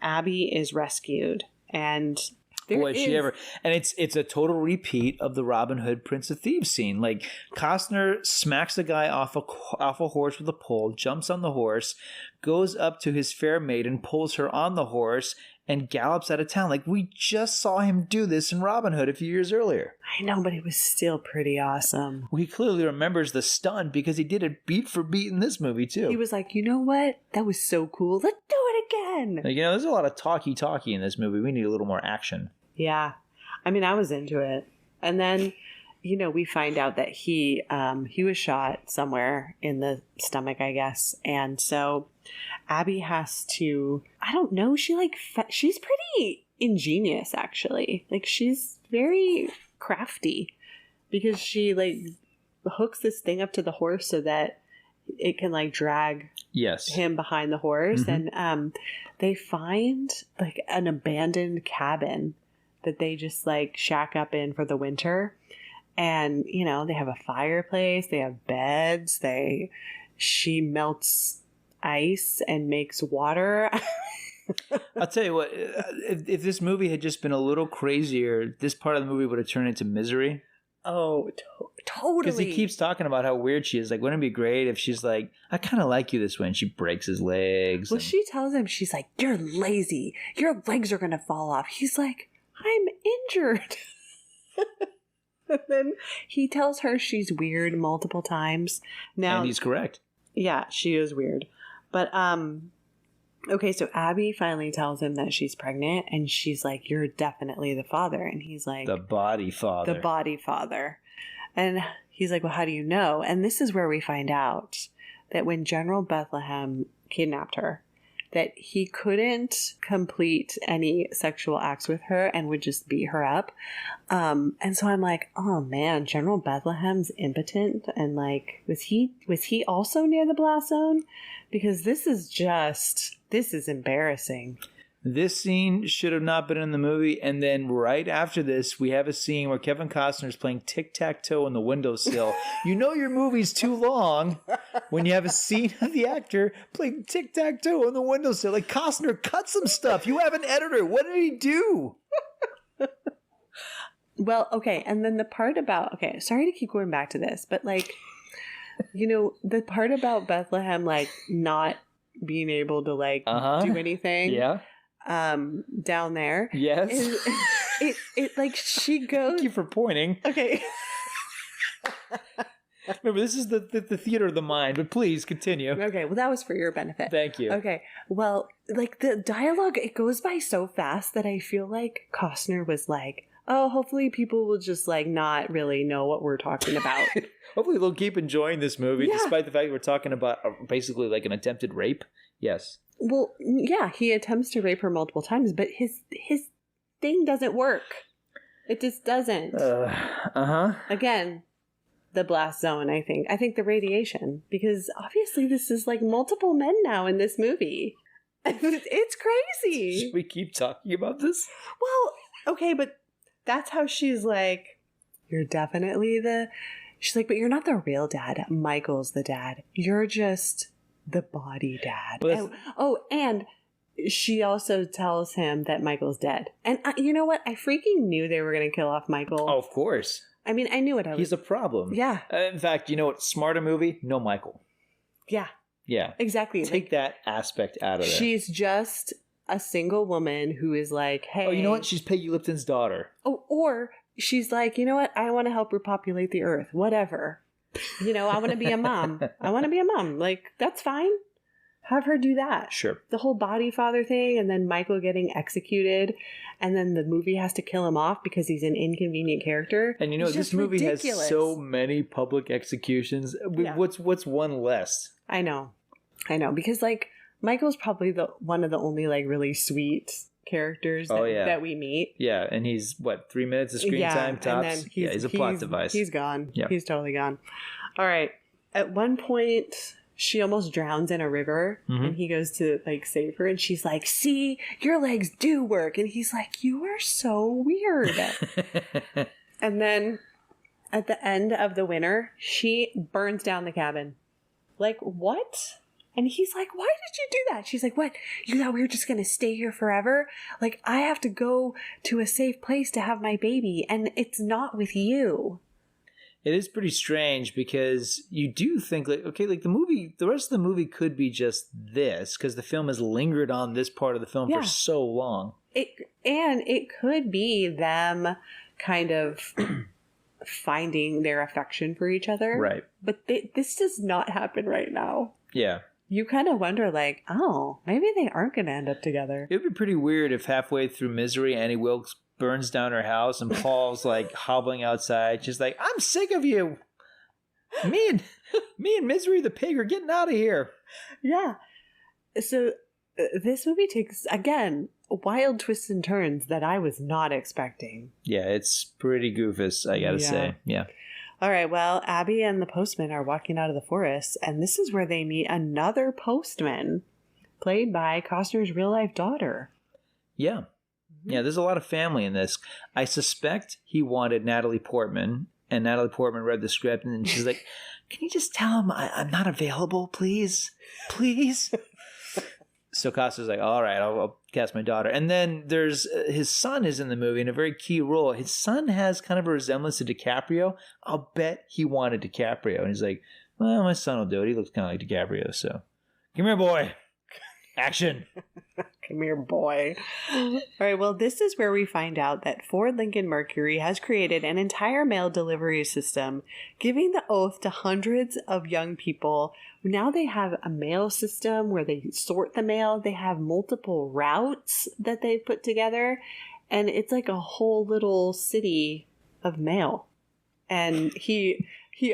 Speaker 1: Abby is rescued. And
Speaker 2: boy, is she ever. And it's a total repeat of the Robin Hood Prince of Thieves scene. Like, Costner smacks the guy off a horse with a pole, jumps on the horse, goes up to his fair maiden, pulls her on the horse, and gallops out of town. Like, we just saw him do this in Robin Hood a few years earlier.
Speaker 1: I know, but it was still pretty awesome.
Speaker 2: Well, he clearly remembers the stunt because he did it beat for beat in this movie, too.
Speaker 1: He was like, you know what? That was so cool. Let's do it again.
Speaker 2: Like, there's a lot of talky in this movie. We need a little more action.
Speaker 1: Yeah. I was into it. And then, we find out that he was shot somewhere in the stomach, I guess. And so Abby has to, I don't know, she's pretty ingenious, actually. Like, she's very crafty because she hooks this thing up to the horse so that it can like drag
Speaker 2: Yes.
Speaker 1: him behind the horse. And they find like an abandoned cabin that they just like shack up in for the winter. And, you know, they have a fireplace, they have beds, she melts ice and makes water.
Speaker 2: I'll tell you what, if this movie had just been a little crazier, this part of the movie would have turned into Misery.
Speaker 1: Oh, totally.
Speaker 2: Because he keeps talking about how weird she is. Like, wouldn't it be great if she's like, I kind of like you this way, and she breaks his legs.
Speaker 1: Well, she tells him, she's like, you're lazy. Your legs are going to fall off. He's like, I'm injured. And then he tells her she's weird multiple times. Now,
Speaker 2: and he's correct.
Speaker 1: Yeah, she is weird. But, okay, so Abby finally tells him that she's pregnant, and she's like, you're definitely the father. And he's like,
Speaker 2: The body father.
Speaker 1: The body father. And he's like, well, how do you know? And this is where we find out that when General Bethlehem kidnapped her, that he couldn't complete any sexual acts with her and would just beat her up. And so I'm like, oh man, General Bethlehem's impotent. And like, was he also near the blast zone? Because this is embarrassing.
Speaker 2: This scene should have not been in the movie. And then right after this, we have a scene where Kevin Costner is playing tic-tac-toe on the windowsill. You know your movie's too long when you have a scene of the actor playing tic-tac-toe on the windowsill. Like, Costner, cut some stuff. You have an editor. What did he do?
Speaker 1: Well, okay. And then the part about, okay, sorry to keep going back to this, but like, you know, the part about Bethlehem, like not being able to like do anything.
Speaker 2: Yeah.
Speaker 1: Down there.
Speaker 2: Yes.
Speaker 1: It like she goes.
Speaker 2: Thank you for pointing.
Speaker 1: Okay.
Speaker 2: Remember, this is the theater of the mind, but please continue.
Speaker 1: Okay, well, that was for your benefit.
Speaker 2: Thank you.
Speaker 1: Okay, well, like the dialogue, it goes by so fast that I feel like Costner was like, oh, hopefully people will just like not really know what we're talking about.
Speaker 2: Hopefully they'll keep enjoying this movie,
Speaker 1: Yeah.
Speaker 2: despite the fact that we're talking about basically like an attempted rape. Yes.
Speaker 1: Well, yeah, he attempts to rape her multiple times, but his thing doesn't work. It just doesn't. Again, the blast zone, I think. I think the radiation, because obviously this is like multiple men now in this movie. It's crazy.
Speaker 2: Should we keep talking about this?
Speaker 1: Well, okay, but that's how she's like, you're definitely she's like, but you're not the real dad. Michael's the dad. You're just the body dad.
Speaker 2: Well,
Speaker 1: and she also tells him that Michael's dead. And you know what? I freaking knew they were going to kill off Michael.
Speaker 2: Oh, of course.
Speaker 1: I mean, I knew it.
Speaker 2: He's a problem.
Speaker 1: Yeah.
Speaker 2: In fact, you know what? Smarter movie? No Michael.
Speaker 1: Yeah.
Speaker 2: Yeah.
Speaker 1: Exactly.
Speaker 2: Take that aspect out of there.
Speaker 1: She's just a single woman who is like, hey.
Speaker 2: Oh, you know what? She's Peggy Lipton's daughter.
Speaker 1: Oh, or she's like, you know what? I want to help repopulate the earth. Whatever. You know, I want to be a mom. I want to be a mom. Like, that's fine. Have her do that.
Speaker 2: Sure.
Speaker 1: The whole body father thing, and then Michael getting executed, and then the movie has to kill him off because he's an inconvenient character.
Speaker 2: And you know, this movie ridiculous. Has so many public executions. Yeah. What's one less?
Speaker 1: I know, because like Michael's probably one of the only like really sweet characters that we meet.
Speaker 2: Yeah, and he's 3 minutes of screen time tops. And then he's a plot device.
Speaker 1: He's gone. Yeah. He's totally gone. All right. At one point, she almost drowns in a river, and he goes to like save her, and she's like, see, your legs do work. And he's like, you are so weird. And then at the end of the winter, she burns down the cabin. Like, what? And he's like, why did you do that? She's like, what? You thought we were just going to stay here forever? Like, I have to go to a safe place to have my baby, and it's not with you.
Speaker 2: It is pretty strange because you do think like, okay, like the rest of the movie could be just this because the film has lingered on this part of the film for so long.
Speaker 1: It could be them kind of finding their affection for each other.
Speaker 2: Right.
Speaker 1: But this does not happen right now.
Speaker 2: Yeah.
Speaker 1: You kind of wonder like, oh, maybe they aren't going to end up together.
Speaker 2: It would be pretty weird if halfway through Misery, Annie Wilkes burns down her house and Paul's like hobbling outside. She's like, I'm sick of you. Me and Misery the pig are getting out of here.
Speaker 1: Yeah. So this movie takes, again, wild twists and turns that I was not expecting.
Speaker 2: Yeah, it's pretty goofus, I gotta say. Yeah.
Speaker 1: All right, well, Abby and the postman are walking out of the forest, and this is where they meet another postman, played by Costner's real-life daughter.
Speaker 2: Yeah. Yeah, there's a lot of family in this. I suspect he wanted Natalie Portman, and Natalie Portman read the script, and she's like, can you just tell him I'm not available, please? Please? So Costner's like, all right, I'll cast my daughter. And then there's his son is in the movie in a very key role. His son has kind of a resemblance to DiCaprio. I'll bet he wanted DiCaprio. And he's like, well, my son will do it. He looks kind of like DiCaprio. So come here, boy. Action.
Speaker 1: Come here, boy. All right, well, this is where we find out that Ford Lincoln Mercury has created an entire mail delivery system, giving the oath to hundreds of young people. Now they have a mail system where they sort the mail. They have multiple routes that they've put together, and it's like a whole little city of mail. And he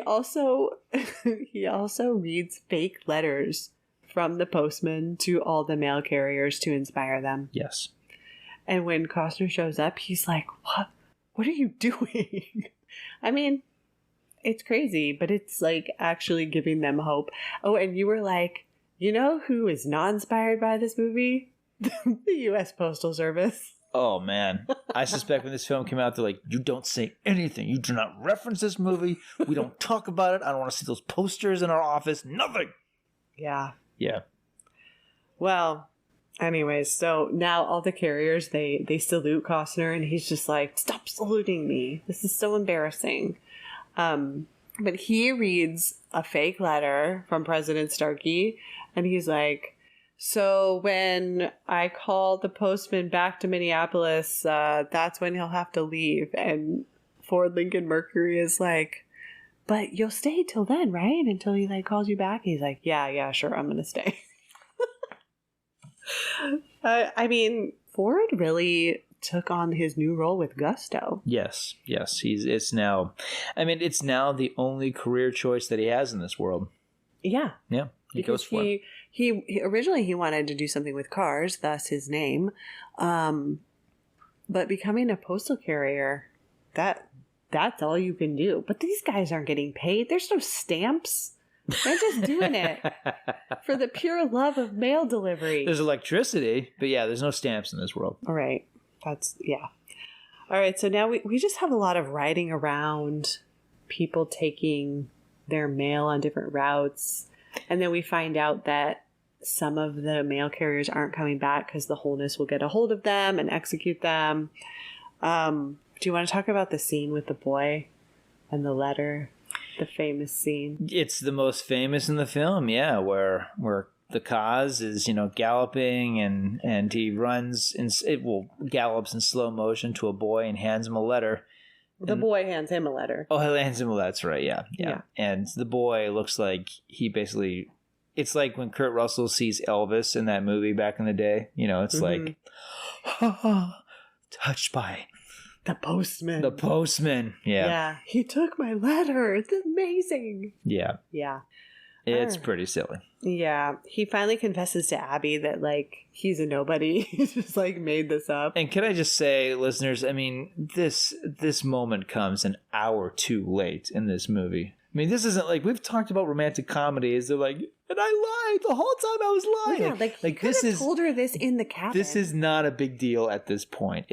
Speaker 1: also reads fake letters from the postman to all the mail carriers to inspire them.
Speaker 2: Yes.
Speaker 1: And when Costner shows up, he's like, what are you doing? I mean, it's crazy, but it's like actually giving them hope. Oh, and you were like, you know who is not inspired by this movie? The U.S. Postal Service.
Speaker 2: Oh, man. I suspect when this film came out, they're like, you don't say anything. You do not reference this movie. We don't talk about it. I don't want to see those posters in our office. Nothing.
Speaker 1: Yeah.
Speaker 2: Yeah.
Speaker 1: Well, anyways, so now all the carriers, they salute Costner, and he's just like, stop saluting me. This is so embarrassing. But he reads a fake letter from President Starkey, and he's like, so when I call the postman back to Minneapolis, that's when he'll have to leave. And Ford Lincoln Mercury is like, but you'll stay till then, right? Until he like calls you back. He's like, yeah, sure, I'm gonna stay. I mean, Ford really took on his new role with gusto.
Speaker 2: Yes. It's now the only career choice that he has in this world.
Speaker 1: Yeah.
Speaker 2: Yeah. He goes for it.
Speaker 1: He originally he wanted to do something with cars, thus his name. But becoming a postal carrier, that's all you can do. But these guys aren't getting paid. There's no stamps. They're just doing it for the pure love of mail delivery.
Speaker 2: There's electricity, but yeah, there's no stamps in this world.
Speaker 1: All right. Yeah. All right. So now we just have a lot of riding around, people taking their mail on different routes. And then we find out that some of the mail carriers aren't coming back because the Wholeness will get a hold of them and execute them. Do you want to talk about the scene with the boy and the letter? The famous scene.
Speaker 2: It's the most famous in the film, yeah, where the cause is, galloping and he runs gallops in slow motion to a boy and hands him a letter.
Speaker 1: The boy hands him a letter.
Speaker 2: Oh, he hands him a letter. That's right, yeah. And the boy looks like he basically, it's like when Kurt Russell sees Elvis in that movie back in the day. It's like, touched by
Speaker 1: the postman.
Speaker 2: The postman. Yeah.
Speaker 1: Yeah. He took my letter. It's amazing.
Speaker 2: Yeah.
Speaker 1: Yeah.
Speaker 2: It's pretty silly.
Speaker 1: Yeah. He finally confesses to Abby that, he's a nobody. He's just, made this up.
Speaker 2: And can I just say, listeners, I mean, this moment comes an hour too late in this movie. I mean, this isn't we've talked about romantic comedies. They're like, and I lied the whole time I was lying.
Speaker 1: Yeah, this is told her this in the cabin.
Speaker 2: This is not a big deal at this point.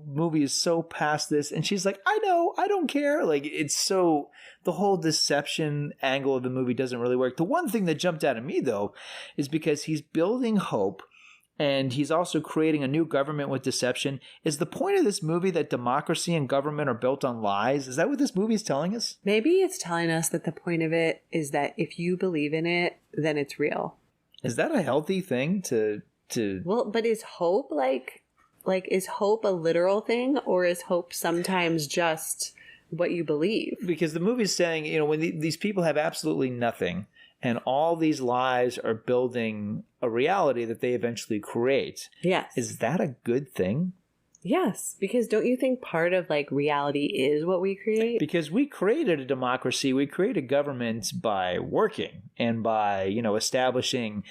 Speaker 2: Movie is so past this, and she's like, I know, I don't care. The whole deception angle of the movie doesn't really work. The one thing that jumped out at me though, is because he's building hope. And he's also creating a new government with deception. Is the point of this movie that democracy and government are built on lies? Is that what this movie is telling us?
Speaker 1: Maybe it's telling us that the point of it is that if you believe in it, then it's real.
Speaker 2: Is that a healthy thing to...
Speaker 1: Well, but is hope is hope a literal thing, or is hope sometimes just what you believe?
Speaker 2: Because the movie's saying, when these people have absolutely nothing, and all these lies are building a reality that they eventually create.
Speaker 1: Yes.
Speaker 2: Is that a good thing?
Speaker 1: Yes, because don't you think part of like reality is what we create?
Speaker 2: Because we created a democracy, we created government by working and by, establishing,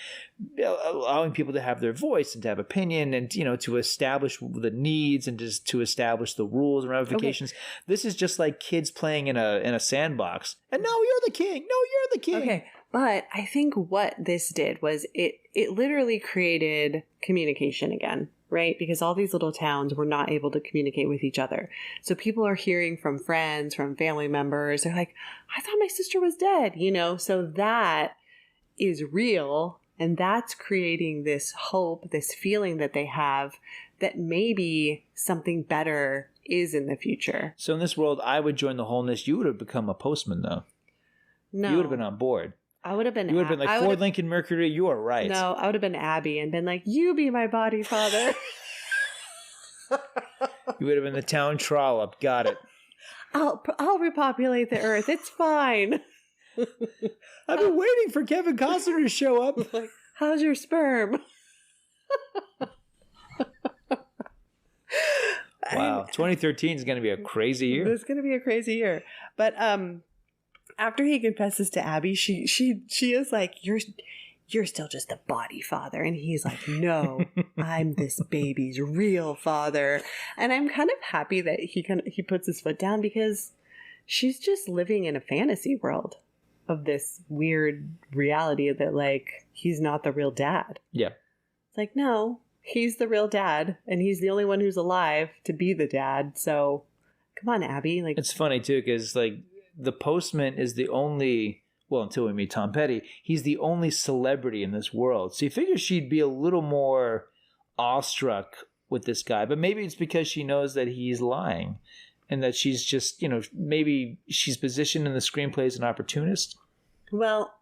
Speaker 2: allowing people to have their voice and to have opinion and, to establish the needs and just to establish the rules and ramifications. Okay. This is just like kids playing in a sandbox. And no, you're the king. No, you're the king.
Speaker 1: Okay. But I think what this did was it literally created communication again, right? Because all these little towns were not able to communicate with each other. So people are hearing from friends, from family members. They're like, I thought my sister was dead, So that is real. And that's creating this hope, this feeling that they have that maybe something better is in the future.
Speaker 2: So in this world, I would join the wholeness. You would have become a postman, though.
Speaker 1: No.
Speaker 2: You would have been on board.
Speaker 1: I would have been.
Speaker 2: You would have been like Ford Lincoln Mercury. You are right.
Speaker 1: No, I would have been Abby and been like, "You be my body father."
Speaker 2: You would have been the town trollop. Got it.
Speaker 1: I'll repopulate the earth. It's fine.
Speaker 2: I've been waiting for Kevin Costner to show up.
Speaker 1: Like, how's your sperm?
Speaker 2: Wow, 2013 is going to be a crazy year.
Speaker 1: It's going to be a crazy year. But after he confesses to Abby, she is like, you're still just a body father. And he's like, no, I'm this baby's real father. And I'm kind of happy that he puts his foot down because she's just living in a fantasy world of this weird reality that like, he's not the real dad.
Speaker 2: Yeah.
Speaker 1: It's like, no, he's the real dad and he's the only one who's alive to be the dad. So come on, Abby. Like,
Speaker 2: it's funny too, because like, the postman is the only, well, until we meet Tom Petty, he's the only celebrity in this world. So you figure she'd be a little more awestruck with this guy, but maybe it's because she knows that he's lying and that she's just, maybe she's positioned in the screenplay as an opportunist.
Speaker 1: Well,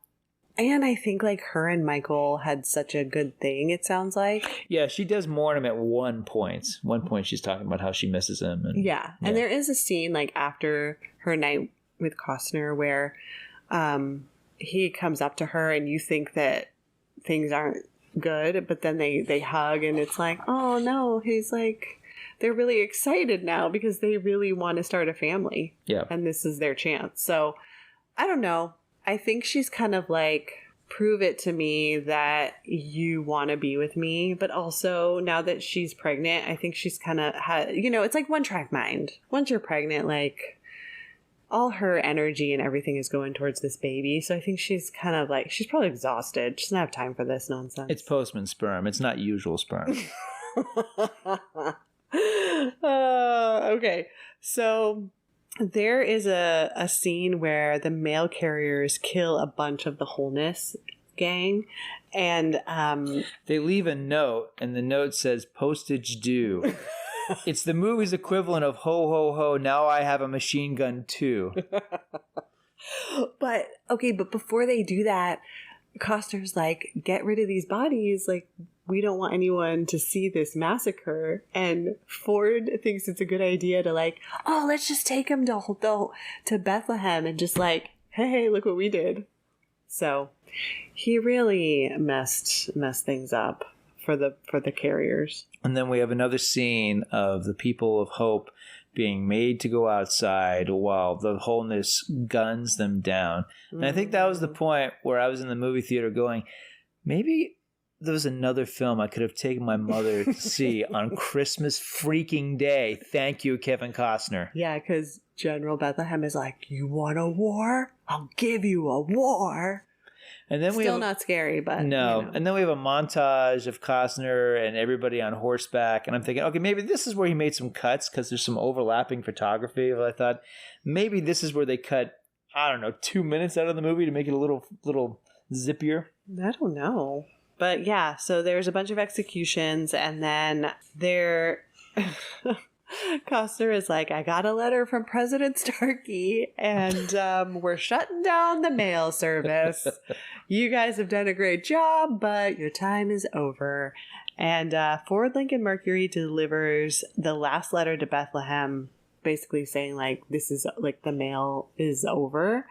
Speaker 1: and I think like her and Michael had such a good thing, it sounds like.
Speaker 2: Yeah, she does mourn him at one point. One point she's talking about how she misses him.
Speaker 1: Yeah. And there is a scene like after her night with Costner where he comes up to her and you think that things aren't good, but then they hug and it's like, oh no, he's like, they're really excited now because they really want to start a family.
Speaker 2: Yeah.
Speaker 1: And this is their chance. So I don't know. I think she's kind of like, prove it to me that you want to be with me. But also now that she's pregnant, I think she's kind of it's like one track mind. Once you're pregnant, like, all her energy and everything is going towards this baby. So I think she's kind of like, she's probably exhausted. She doesn't have time for this nonsense.
Speaker 2: It's postman sperm. It's not usual sperm.
Speaker 1: Okay. So there is a scene where the mail carriers kill a bunch of the wholeness gang. And
Speaker 2: they leave a note and the note says postage due. It's the movie's equivalent of ho, ho, ho, now I have a machine gun too.
Speaker 1: But before they do that, Costner's like, get rid of these bodies. Like, we don't want anyone to see this massacre. And Ford thinks it's a good idea to like, oh, let's just take him to Bethlehem and just like, hey, look what we did. So he really messed things up for the carriers.
Speaker 2: And then we have another scene of the people of hope being made to go outside while the wholeness guns them down. And I think that was the point where I was in the movie theater going, maybe there was another film I could have taken my mother to see on Christmas freaking Day. Thank you, Kevin Costner.
Speaker 1: Yeah, because General Bethlehem is like, you want a war? I'll give you a war.
Speaker 2: And then
Speaker 1: Still not scary, but
Speaker 2: no. And then we have a montage of Costner and everybody on horseback. And I'm thinking, okay, maybe this is where he made some cuts because there's some overlapping photography. But I thought maybe this is where they cut, 2 minutes out of the movie to make it a little zippier.
Speaker 1: I don't know. But yeah, so there's a bunch of executions, and then Costner is like, I got a letter from President Starkey, and we're shutting down the mail service. You guys have done a great job, but your time is over. And Ford Lincoln Mercury delivers the last letter to Bethlehem, basically saying like, this is like the mail is over.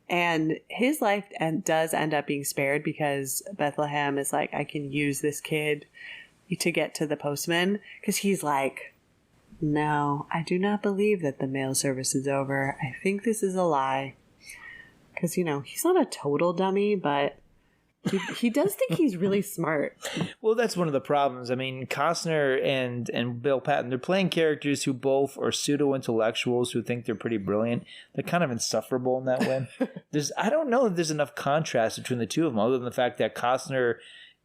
Speaker 1: And his life does end up being spared because Bethlehem is like, I can use this kid to get to the postman. Because he's like, No, I do not believe that the mail service is over. I think this is a lie. Because, he's not a total dummy, but he does think he's really smart.
Speaker 2: Well, that's one of the problems. I mean, Costner and Bill Patton, they're playing characters who both are pseudo-intellectuals who think they're pretty brilliant. They're kind of insufferable in that way. I don't know if there's enough contrast between the two of them, other than the fact that Costner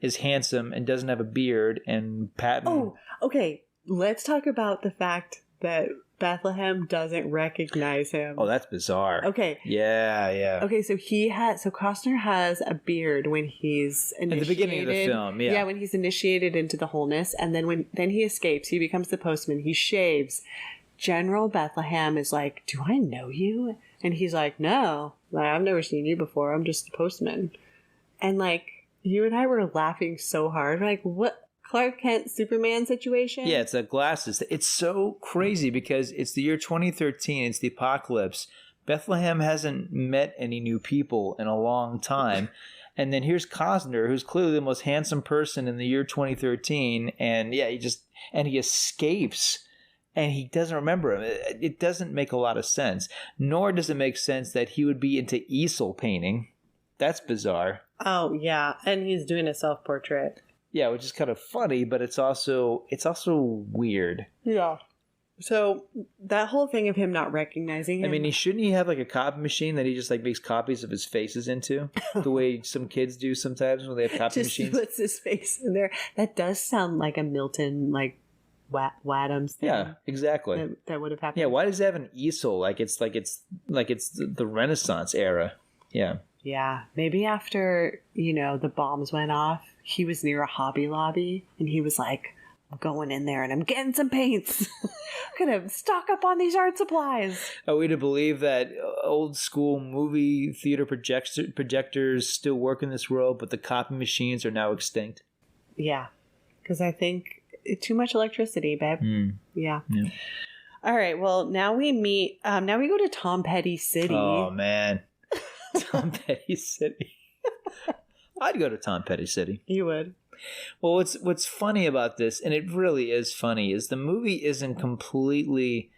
Speaker 2: is handsome and doesn't have a beard, and Patton...
Speaker 1: Oh, okay. Let's talk about the fact that Bethlehem doesn't recognize him.
Speaker 2: Oh, that's bizarre.
Speaker 1: Okay.
Speaker 2: Yeah.
Speaker 1: Okay, so Costner has a beard when he's initiated.
Speaker 2: At the beginning of the film, yeah.
Speaker 1: Yeah, when he's initiated into the wholeness, and then he escapes, he becomes the postman, he shaves. General Bethlehem is like, "Do I know you?" And he's like, "No, I've never seen you before. I'm just the postman." And you and I were laughing so hard. We're like, what? Clark Kent Superman situation?
Speaker 2: Yeah, it's the glasses. It's so crazy because it's the year 2013. It's the apocalypse. Bethlehem hasn't met any new people in a long time. And then here's Costner, who's clearly the most handsome person in the year 2013. And yeah, he escapes and he doesn't remember him. It doesn't make a lot of sense. Nor does it make sense that he would be into easel painting. That's bizarre.
Speaker 1: Oh, yeah. And he's doing a self-portrait.
Speaker 2: Yeah, which is kind of funny, but it's also weird.
Speaker 1: Yeah. So that whole thing of him not recognizing him.
Speaker 2: I mean, shouldn't he have a copy machine that he just makes copies of his faces into, the way some kids do sometimes when they have copy machines?
Speaker 1: Just puts his face in there. That does sound like a Milton Wadhams thing.
Speaker 2: Yeah, exactly.
Speaker 1: That would have happened.
Speaker 2: Yeah, why does it have an easel? Like it's the Renaissance era. Yeah.
Speaker 1: Yeah, maybe after the bombs went off, he was near a Hobby Lobby, and he was like, "I'm going in there and I'm getting some paints. I'm gonna stock up on these art supplies."
Speaker 2: Are we to believe that old school movie theater projectors still work in this world, but the copy machines are now extinct?
Speaker 1: Yeah, because I think too much electricity, babe. Yeah. All right. Well, now we meet. Now we go to Tom Petty City.
Speaker 2: Oh man, Tom Petty City. I'd go to Tom Petty City.
Speaker 1: You would.
Speaker 2: Well, what's funny about this, and it really is funny, is the movie isn't completely...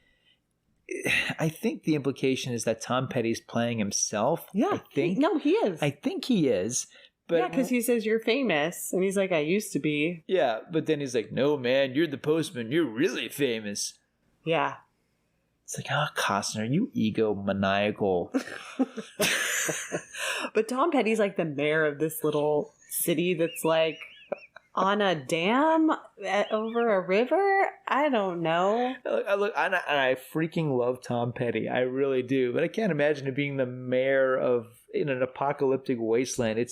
Speaker 2: I think the implication is that Tom Petty's playing himself.
Speaker 1: Yeah.
Speaker 2: He is. I think he is. But
Speaker 1: yeah, because he says, "You're famous." And he's like, "I used to be."
Speaker 2: Yeah, but then he's like, "No, man, you're the postman. You're really famous."
Speaker 1: Yeah.
Speaker 2: It's like, oh, Costner, you egomaniacal.
Speaker 1: But Tom Petty's like the mayor of this little city that's like on a dam over a river. I don't know.
Speaker 2: I freaking love Tom Petty. I really do. But I can't imagine him being the mayor in an apocalyptic wasteland.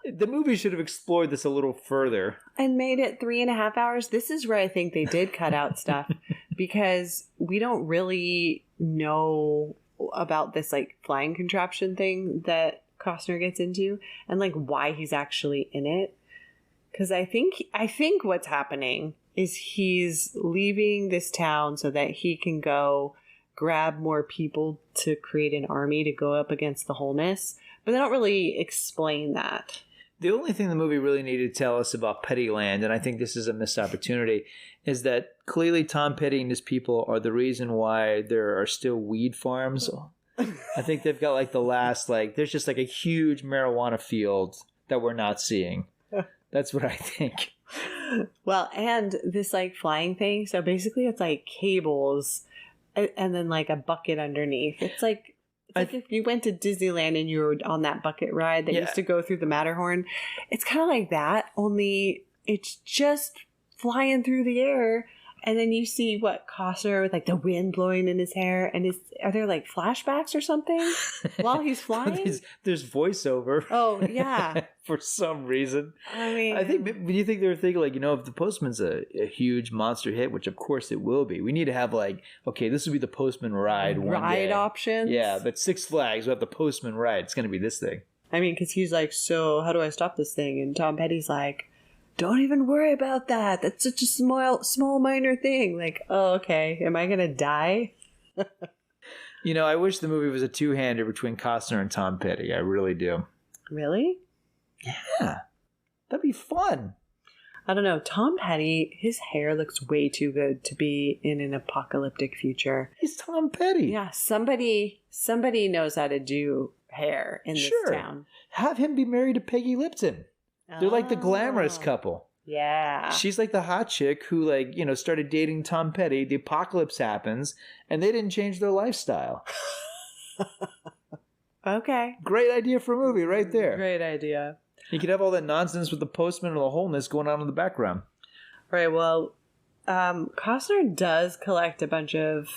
Speaker 2: The movie should have explored this a little further.
Speaker 1: And made it 3.5 hours. This is where I think they did cut out stuff. Because we don't really know about this flying contraption thing that Costner gets into and why he's actually in it. Because I think what's happening is he's leaving this town so that he can go grab more people to create an army to go up against the wholeness. But they don't really explain that.
Speaker 2: The only thing the movie really needed to tell us about Pettyland, and I think this is a missed opportunity, is that clearly Tom Petty and his people are the reason why there are still weed farms. I think they've got the last, there's just a huge marijuana field that we're not seeing. That's what I think.
Speaker 1: Well, and this flying thing, so basically it's cables and then a bucket underneath. It's like if you went to Disneyland and you were on that bucket ride that used to go through the Matterhorn. It's kind of like that, only it's just flying through the air. And then you see Costner with the wind blowing in his hair. And are there flashbacks or something while he's flying?
Speaker 2: There's voiceover.
Speaker 1: Oh, yeah.
Speaker 2: For some reason.
Speaker 1: I mean,
Speaker 2: I think, do you think they were thinking if the Postman's a huge monster hit, which of course it will be, we need to have okay, this will be the Postman ride one day.
Speaker 1: Ride options?
Speaker 2: Yeah, but Six Flags will have the Postman ride. It's going to be this thing.
Speaker 1: I mean, because he's so how do I stop this thing? And Tom Petty's like, don't even worry about that. That's such a small minor thing. Oh, okay. Am I going to die?
Speaker 2: I wish the movie was a two-hander between Costner and Tom Petty. I really do.
Speaker 1: Really?
Speaker 2: Yeah. That'd be fun.
Speaker 1: I don't know. Tom Petty, his hair looks way too good to be in an apocalyptic future.
Speaker 2: He's Tom Petty.
Speaker 1: Yeah, somebody knows how to do hair in this town.
Speaker 2: Have him be married to Peggy Lipton. They're like the glamorous couple.
Speaker 1: Yeah.
Speaker 2: She's like the hot chick who, like, you know, started dating Tom Petty. The apocalypse happens, and they didn't change their lifestyle.
Speaker 1: Okay.
Speaker 2: Great idea for a movie right there.
Speaker 1: Great idea.
Speaker 2: You could have all that nonsense with the postman or the wholeness going on in the background.
Speaker 1: Right, well, Costner does collect a bunch of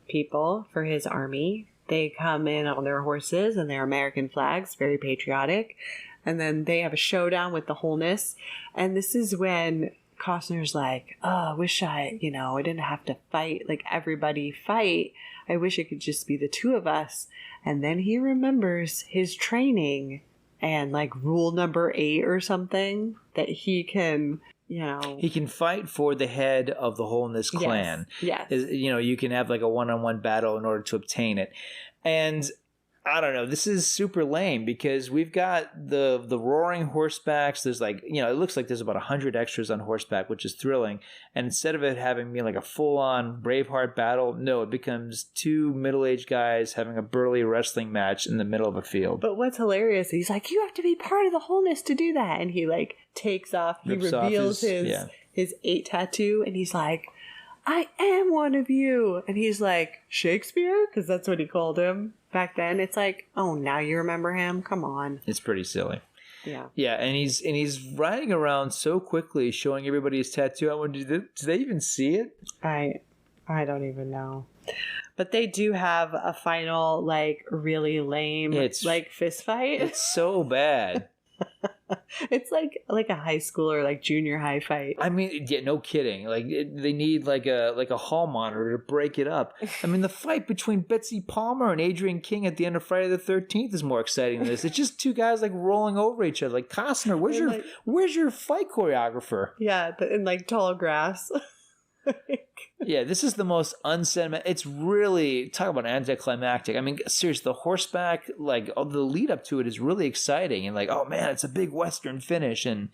Speaker 1: people for his army. They come in on their horses and their American flags, very patriotic. And then they have a showdown with the wholeness. And this is when Costner's like, oh, I wish I didn't have to fight, like everybody fight. I wish it could just be the two of us. And then he remembers his training and like rule number 8 or something that he can,
Speaker 2: He can fight for the head of the wholeness clan.
Speaker 1: Yes.
Speaker 2: You can have like a one-on-one battle in order to obtain it. And I don't know, this is super lame because we've got the roaring horsebacks. There's like, it looks like there's about 100 extras on horseback, which is thrilling. And instead of it having been like a full-on Braveheart battle, no, it becomes 2 middle-aged guys having a burly wrestling match in the middle of a field.
Speaker 1: But what's hilarious, he's like, you have to be part of the wholeness to do that. And he like takes off, he reveals his 8 tattoo, and he's like, I am one of you. And he's like, Shakespeare? Because that's what he called him back then. It's like, oh, now you remember him? Come on.
Speaker 2: It's pretty silly.
Speaker 1: Yeah.
Speaker 2: Yeah, and he's riding around so quickly, showing everybody his tattoo. I wonder, do they even see it?
Speaker 1: I don't even know. But they do have a final, like, really lame, fist fight.
Speaker 2: It's so bad.
Speaker 1: It's like a high school or like junior high fight.
Speaker 2: I mean, yeah, no kidding. Like they need like a hall monitor to break it up. I mean, the fight between Betsy Palmer and Adrian King at the end of Friday the 13th is more exciting than this. It's just 2 guys like rolling over each other. Like, Costner, where's your fight choreographer?
Speaker 1: Yeah, in like tall grass.
Speaker 2: Yeah, this is the most unsentimental. It's really, talk about anticlimactic. I mean, seriously, the horseback, like the lead up to it is really exciting and like, oh man, it's a big Western finish. And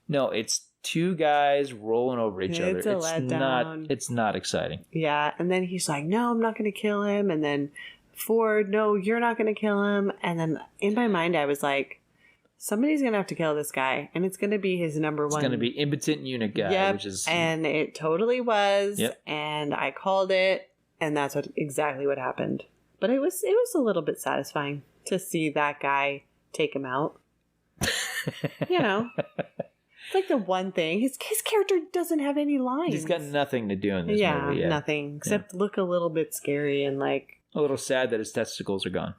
Speaker 2: no, it's 2 guys rolling over each other. It's not exciting.
Speaker 1: Yeah, and then he's like, no, I'm not going to kill him. And then Ford, no, you're not going to kill him. And then in my mind, I was like, somebody's going to have to kill this guy, and it's going to be his number 1.
Speaker 2: It's going to be impotent unit guy.
Speaker 1: Yep,
Speaker 2: which is...
Speaker 1: and it totally was,
Speaker 2: yep.
Speaker 1: And I called it, and that's exactly what happened. But it was a little bit satisfying to see that guy take him out. It's like the one thing. His character doesn't have any lines.
Speaker 2: He's got nothing to do in this movie. Yeah,
Speaker 1: nothing, except look a little bit scary and like...
Speaker 2: a little sad that his testicles are gone.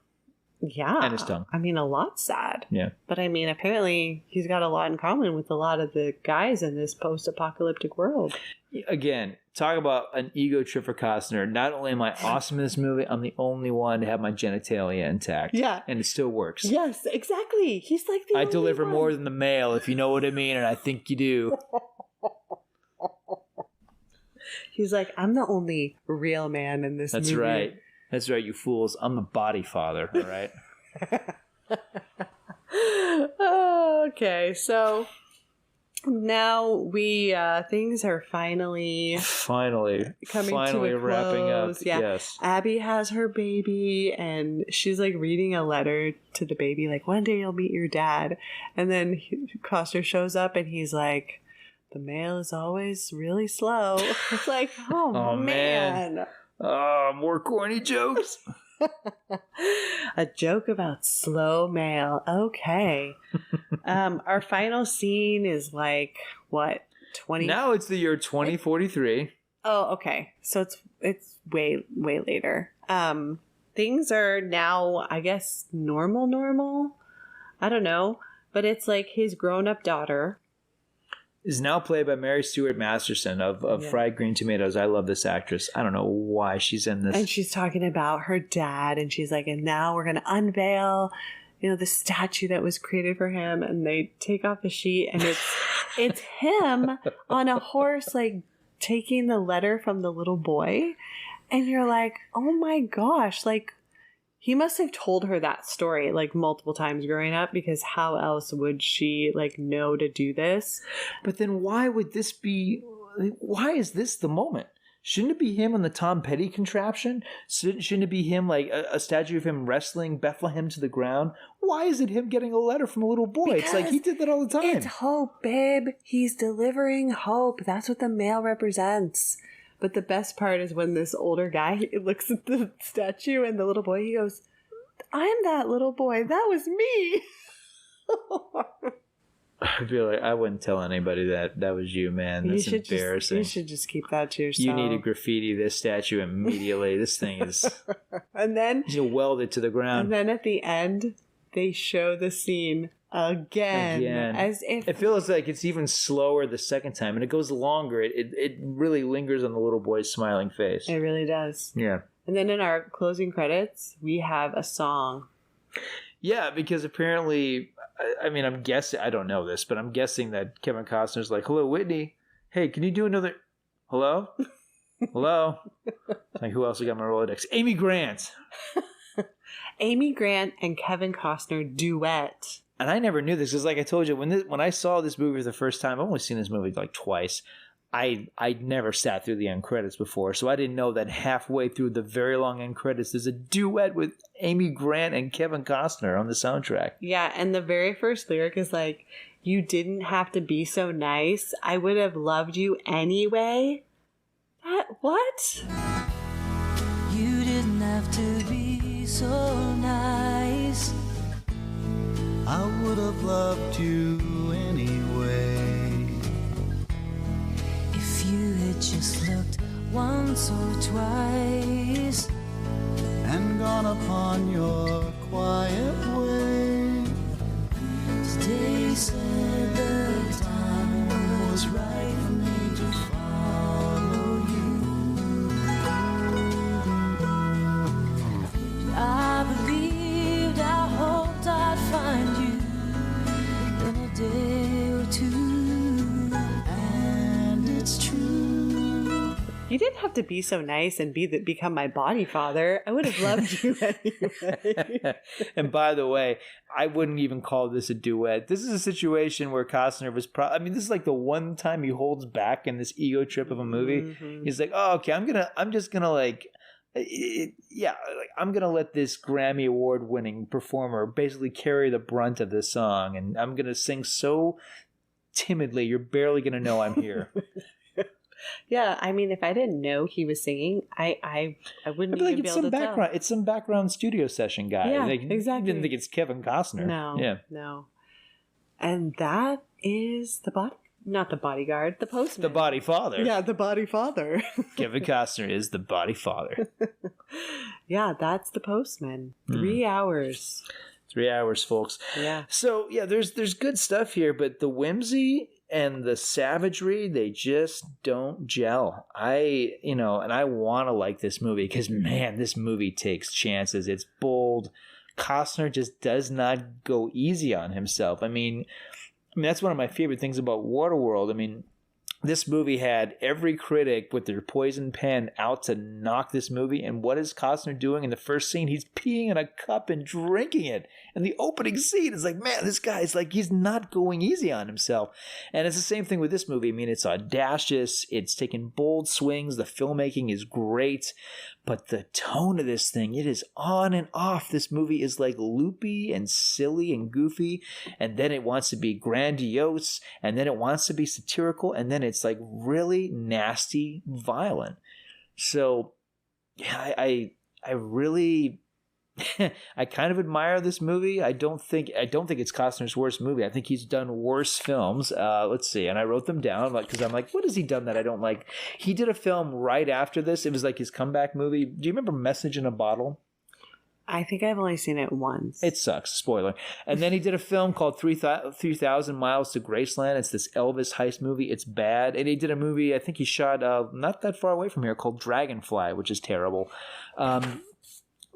Speaker 1: Yeah.
Speaker 2: And his tongue.
Speaker 1: I mean, a lot sad.
Speaker 2: Yeah.
Speaker 1: But I mean, apparently he's got a lot in common with a lot of the guys in this post-apocalyptic world.
Speaker 2: Again, talk about an ego trip for Costner. Not only am I awesome in this movie, I'm the only one to have my genitalia intact.
Speaker 1: Yeah.
Speaker 2: And it still works.
Speaker 1: Yes, exactly. He's like the
Speaker 2: I
Speaker 1: only
Speaker 2: deliver
Speaker 1: one.
Speaker 2: more than the mail, if you know what I mean, and I think you do.
Speaker 1: He's like, I'm the only real man in this movie.
Speaker 2: That's right. That's right, you fools. I'm the body father, all right?
Speaker 1: Okay, so now we things are finally coming to a
Speaker 2: wrapping up.
Speaker 1: close. Yeah.
Speaker 2: Yes.
Speaker 1: Abby has her baby, and she's like reading a letter to the baby, like, one day you'll meet your dad. And then Costner shows up, and he's like, the mail is always really slow. It's like, oh man.
Speaker 2: More corny jokes.
Speaker 1: A joke about slow mail. Okay. Our final scene is like, what, 20?
Speaker 2: Now it's the year 2043.
Speaker 1: Oh, okay. So it's way later. Things are now, I guess, normal. I don't know. But it's like his grown-up daughter
Speaker 2: is now played by Mary Stuart Masterson of Fried Green Tomatoes. I love this actress. I don't know why she's in this.
Speaker 1: And she's talking about her dad, and she's like, and now we're going to unveil, the statue that was created for him. And they take off a sheet, and it's him on a horse, like taking the letter from the little boy. And you're like, oh my gosh, like, He must have told her that story like multiple times growing up, because how else would she like know to do this?
Speaker 2: But then why would this be? Why is this the moment? Shouldn't it be him on the Tom Petty contraption? Shouldn't it be him, like a statue of him wrestling Bethlehem to the ground? Why is it him getting a letter from a little boy? It's like he did that all the time.
Speaker 1: It's hope, babe. He's delivering hope. That's what the mail represents. But the best part is when this older guy looks at the statue and the little boy, he goes, I'm that little boy. That was me.
Speaker 2: I feel like I wouldn't tell anybody that was you, man. That's embarrassing.
Speaker 1: You should just keep that to yourself.
Speaker 2: You need to graffiti this statue immediately. This thing is...
Speaker 1: And then...
Speaker 2: You weld it to the ground.
Speaker 1: And then at the end, they show the scene again. As if...
Speaker 2: It feels like it's even slower the second time, and it goes longer. It really lingers on the little boy's smiling face.
Speaker 1: It really does.
Speaker 2: Yeah.
Speaker 1: And then in our closing credits, we have a song.
Speaker 2: Yeah, because apparently, I mean, I'm guessing, I don't know this, but I'm guessing that Kevin Costner's like, hello, Whitney. Hey, can you do another, hello? Hello? Like, who else we got on my Rolodex? Amy Grant.
Speaker 1: Amy Grant and Kevin Costner duet.
Speaker 2: And I never knew this, because like I told you, when I saw this movie for the first time, I've only seen this movie like twice. I'd never sat through the end credits before, so I didn't know that halfway through the very long end credits, there's a duet with Amy Grant and Kevin Costner on the soundtrack.
Speaker 1: Yeah, and the very first lyric is like, you didn't have to be so nice. I would have loved you anyway. What?
Speaker 9: You didn't have to be so nice. I would have loved you anyway. You had just looked once or twice and gone upon your quiet way. Today said the time was right for me to follow you. I believed, I hoped I'd find you in a day or two.
Speaker 1: You didn't have to be so nice and become my body father. I would have loved you anyway.
Speaker 2: And by the way, I wouldn't even call this a duet. This is a situation where Costner was this is like the one time he holds back in this ego trip of a movie. Mm-hmm. He's like, oh, okay, I'm gonna let this Grammy Award winning performer basically carry the brunt of this song, and I'm gonna sing so timidly you're barely gonna know I'm here.
Speaker 1: Yeah, I mean, if I didn't know he was singing, I wouldn't even be able to tell.
Speaker 2: It's some background studio session guy.
Speaker 1: Yeah, exactly.
Speaker 2: You didn't think it's Kevin Costner.
Speaker 1: No. And that is not the bodyguard, the postman.
Speaker 2: The body father.
Speaker 1: Yeah, the body father.
Speaker 2: Kevin Costner is the body father.
Speaker 1: Yeah, that's the postman. 3 hours.
Speaker 2: 3 hours, folks.
Speaker 1: Yeah.
Speaker 2: So, yeah, there's good stuff here, but the whimsy and the savagery, they just don't gel. And I want to like this movie because, man, this movie takes chances. It's bold. Costner just does not go easy on himself. I mean, that's one of my favorite things about Waterworld. I mean, this movie had every critic with their poison pen out to knock this movie. And what is Costner doing in the first scene? He's peeing in a cup and drinking it. And the opening scene is like, man, this guy's like, he's not going easy on himself. And it's the same thing with this movie. I mean, it's audacious. It's taking bold swings. The filmmaking is great. But the tone of this thing, it is on and off. This movie is like loopy and silly and goofy. And then it wants to be grandiose. And then it wants to be satirical. And then it's like really nasty, violent. So yeah, I really... I kind of admire this movie. I don't think it's Costner's worst movie. I think he's done worse films. Let's see. And I wrote them down because I'm like, what has he done that I don't like? He did a film right after this. It was like his comeback movie. Do you remember Message in a Bottle?
Speaker 1: I think I've only seen it once.
Speaker 2: It sucks. Spoiler. And then he did a film called 3,000 Miles to Graceland. It's this Elvis heist movie. It's bad. And he did a movie, I think he shot not that far away from here, called Dragonfly, which is terrible.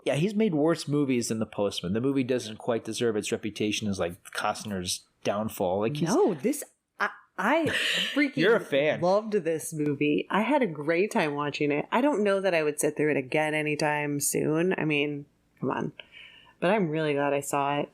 Speaker 2: Yeah, he's made worse movies than The Postman. The movie doesn't quite deserve its reputation as like Costner's downfall. Like
Speaker 1: I freaking
Speaker 2: You're a fan.
Speaker 1: Loved this movie. I had a great time watching it. I don't know that I would sit through it again anytime soon. I mean, Come on. But I'm really glad I saw it.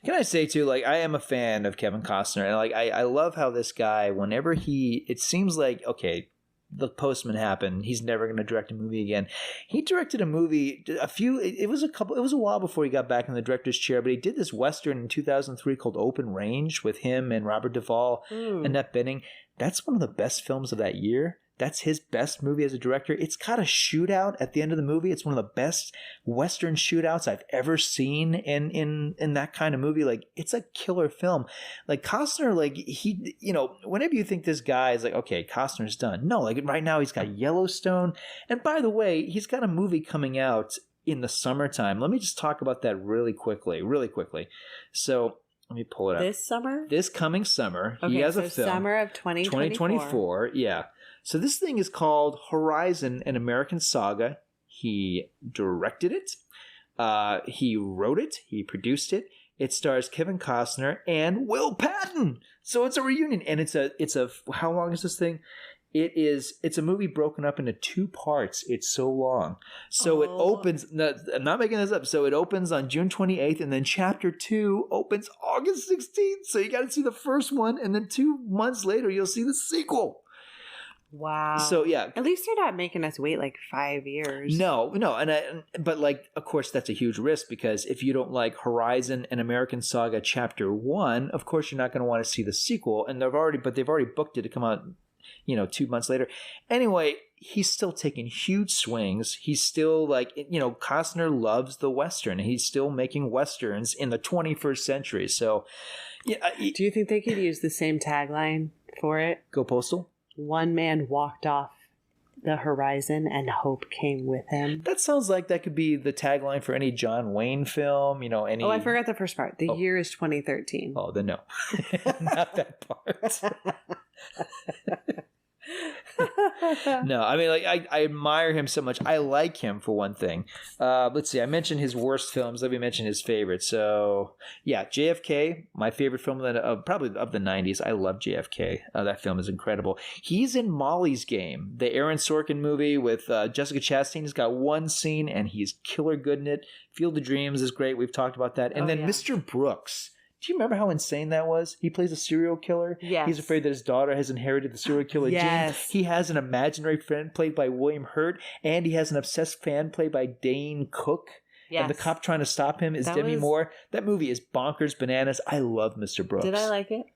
Speaker 2: Can I say too, like, I am a fan of Kevin Costner, and like I love how this guy, whenever it seems like, okay, the Postman happened, he's never going to direct a movie again. He directed a movie it was a while before he got back in the director's chair, but he did this Western in 2003 called Open Range with him and Robert Duvall and Annette Bening. That's one of the best films of that year. That's his best movie as a director. It's got a shootout at the end of the movie. It's one of the best Western shootouts I've ever seen in that kind of movie. Like, it's a killer film. Like, Costner, like, he, whenever you think this guy is like, okay, Costner's done. No, like, right now he's got Yellowstone. And by the way, he's got a movie coming out in the summertime. Let me just talk about that really quickly. So, let me pull it up.
Speaker 1: This summer?
Speaker 2: This coming summer.
Speaker 1: Okay,
Speaker 2: he has
Speaker 1: so
Speaker 2: a film.
Speaker 1: summer of 2024.
Speaker 2: Yeah. So this thing is called Horizon, an American Saga. He directed it. He wrote it. He produced it. It stars Kevin Costner and Will Patton. So it's a reunion. And it's a how long is this thing? It's a movie broken up into 2 parts. It's so long. So it opens, I'm not making this up. So it opens on June 28th, and then chapter 2 opens August 16th. So you got to see the first one, and then 2 months later, you'll see the sequel.
Speaker 1: Wow.
Speaker 2: So yeah,
Speaker 1: at least they're not making us wait like 5 years.
Speaker 2: No, but like, of course, that's a huge risk, because if you don't like Horizon, an American Saga Chapter 1, of course you're not going to want to see the sequel, and they've already booked it to come out, 2 months later. Anyway, he's still taking huge swings. He's still like, Costner loves the Western. He's still making Westerns in the 21st century. So, yeah.
Speaker 1: Do you think they could use the same tagline for it?
Speaker 2: Go Postal?
Speaker 1: One man walked off the horizon and hope came with him.
Speaker 2: That sounds like that could be the tagline for any John Wayne film, any... Oh,
Speaker 1: I forgot the first part. The year is 2013.
Speaker 2: Oh, then no. Not that part. No, I mean, like, I admire him so much. I like him, for one thing. Let's see. I mentioned his worst films. Let me mention his favorites. So, yeah, JFK, my favorite film probably of the 90s. I love JFK. That film is incredible. He's in Molly's Game, the Aaron Sorkin movie with Jessica Chastain. He's got one scene, and he's killer good in it. Field of Dreams is great. We've talked about that. And then Mr. Brooks. Do you remember how insane that was? He plays a serial killer.
Speaker 1: Yes.
Speaker 2: He's afraid that his daughter has inherited the serial killer gene. He has an imaginary friend played by William Hurt, and he has an obsessed fan played by Dane Cook. Yes. And the cop trying to stop him is Demi Moore. That movie is bonkers bananas. I love Mr. Brooks.
Speaker 1: Did I like it?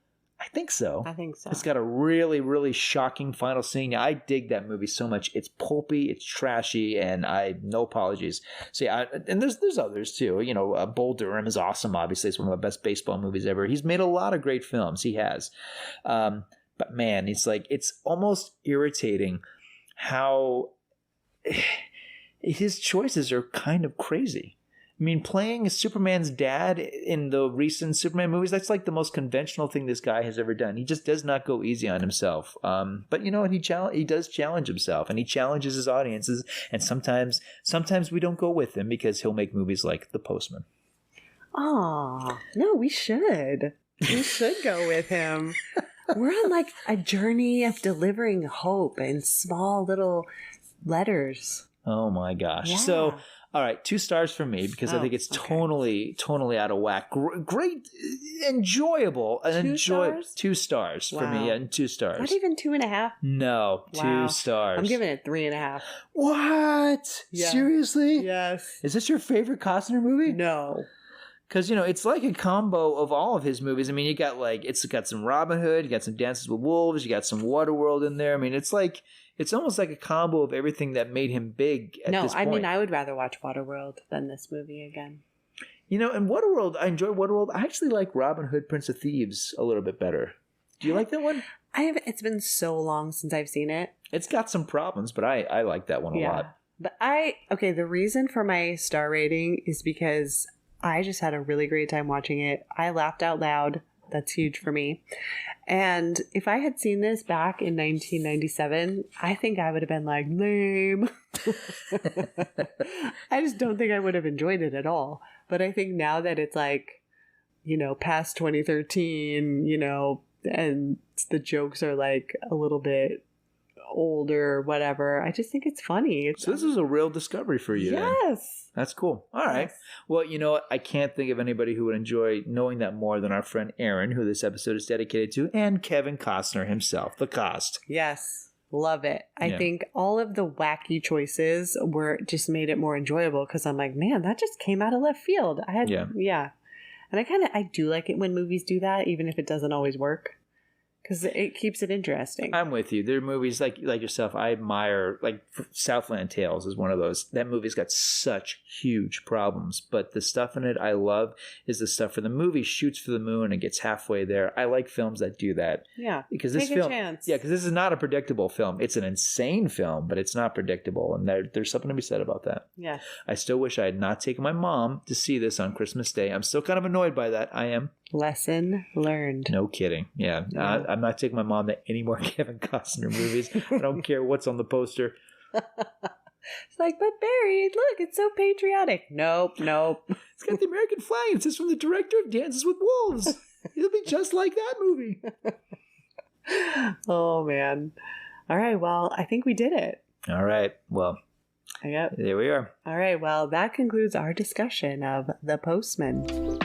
Speaker 2: I think so.
Speaker 1: It's
Speaker 2: got a really, really shocking final scene. I dig that movie so much. It's pulpy, it's trashy, and no apologies. So yeah, and there's others too. Bull Durham is awesome. Obviously, it's one of the best baseball movies ever. He's made a lot of great films. He has, but man, it's almost irritating how his choices are kind of crazy. I mean, playing Superman's dad in the recent Superman movies, that's like the most conventional thing this guy has ever done. He just does not go easy on himself. But you know what? He does challenge himself, and he challenges his audiences. And sometimes we don't go with him, because he'll make movies like The Postman.
Speaker 1: Oh, no, we should. We should go with him. We're on like a journey of delivering hope in small little letters.
Speaker 2: Oh my gosh.
Speaker 1: Yeah.
Speaker 2: So, all right, 2 stars for me, because I think it's totally out of whack. Great, enjoyable. 2 stars for me, and 2 stars.
Speaker 1: Not even 2.5?
Speaker 2: No,
Speaker 1: wow.
Speaker 2: 2 stars.
Speaker 1: I'm giving it 3.5.
Speaker 2: What?
Speaker 1: Yeah.
Speaker 2: Seriously?
Speaker 1: Yes.
Speaker 2: Is this your favorite Costner movie?
Speaker 1: No.
Speaker 2: Because, it's like a combo of all of his movies. I mean, you got it's got some Robin Hood, you got some Dances with Wolves, you got some Waterworld in there. I mean, it's almost like a combo of everything that made him big at this point.
Speaker 1: I mean, I would rather watch Waterworld than this movie again.
Speaker 2: And Waterworld, I enjoy Waterworld. I actually like Robin Hood, Prince of Thieves a little bit better. Do you like that one?
Speaker 1: It's been so long since I've seen it.
Speaker 2: It's got some problems, but I like that one a lot.
Speaker 1: But the reason for my star rating is because I just had a really great time watching it. I laughed out loud. That's huge for me. And if I had seen this back in 1997, I think I would have been like, lame. I just don't think I would have enjoyed it at all. But I think now that it's like, past 2013, and the jokes are like a little bit old or whatever. I just think it's funny.
Speaker 2: So this is a real discovery for you.
Speaker 1: Yes.
Speaker 2: Then. That's cool. All right.
Speaker 1: Yes.
Speaker 2: Well, you know what? I can't think of anybody who would enjoy knowing that more than our friend Aaron, who this episode is dedicated to, and Kevin Costner himself, the Cost.
Speaker 1: Yes. Love it. I
Speaker 2: Yeah.
Speaker 1: think all of the wacky choices were just made it more enjoyable because I'm like, man, that just came out of left field. Yeah. And I do like it when movies do that, even if it doesn't always work, because it keeps it interesting.
Speaker 2: I'm with you. There are movies like yourself. I admire, like Southland Tales is one of those. That movie's got such huge problems, but the stuff in it I love is the stuff where the movie shoots for the moon and gets halfway there. I like films that do that.
Speaker 1: Yeah,
Speaker 2: because
Speaker 1: take a chance.
Speaker 2: Yeah, because this is not a predictable film. It's an insane film, but it's not predictable, and there's something to be said about that.
Speaker 1: Yeah.
Speaker 2: I still wish I had not taken my mom to see this on Christmas Day. I'm still kind of annoyed by that. I am.
Speaker 1: Lesson learned.
Speaker 2: No kidding. Yeah. I'm not taking my mom to any more Kevin Costner movies. I don't care what's on the poster.
Speaker 1: It's like, but Barry, look, it's so patriotic. Nope.
Speaker 2: It's got the American flag. It says from the director of Dances with Wolves. It'll be just like that movie.
Speaker 1: Oh, man. All right. Well, I think we did it.
Speaker 2: All right. Well,
Speaker 1: Yep.
Speaker 2: there we are.
Speaker 1: All right. Well, that concludes our discussion of The Postman.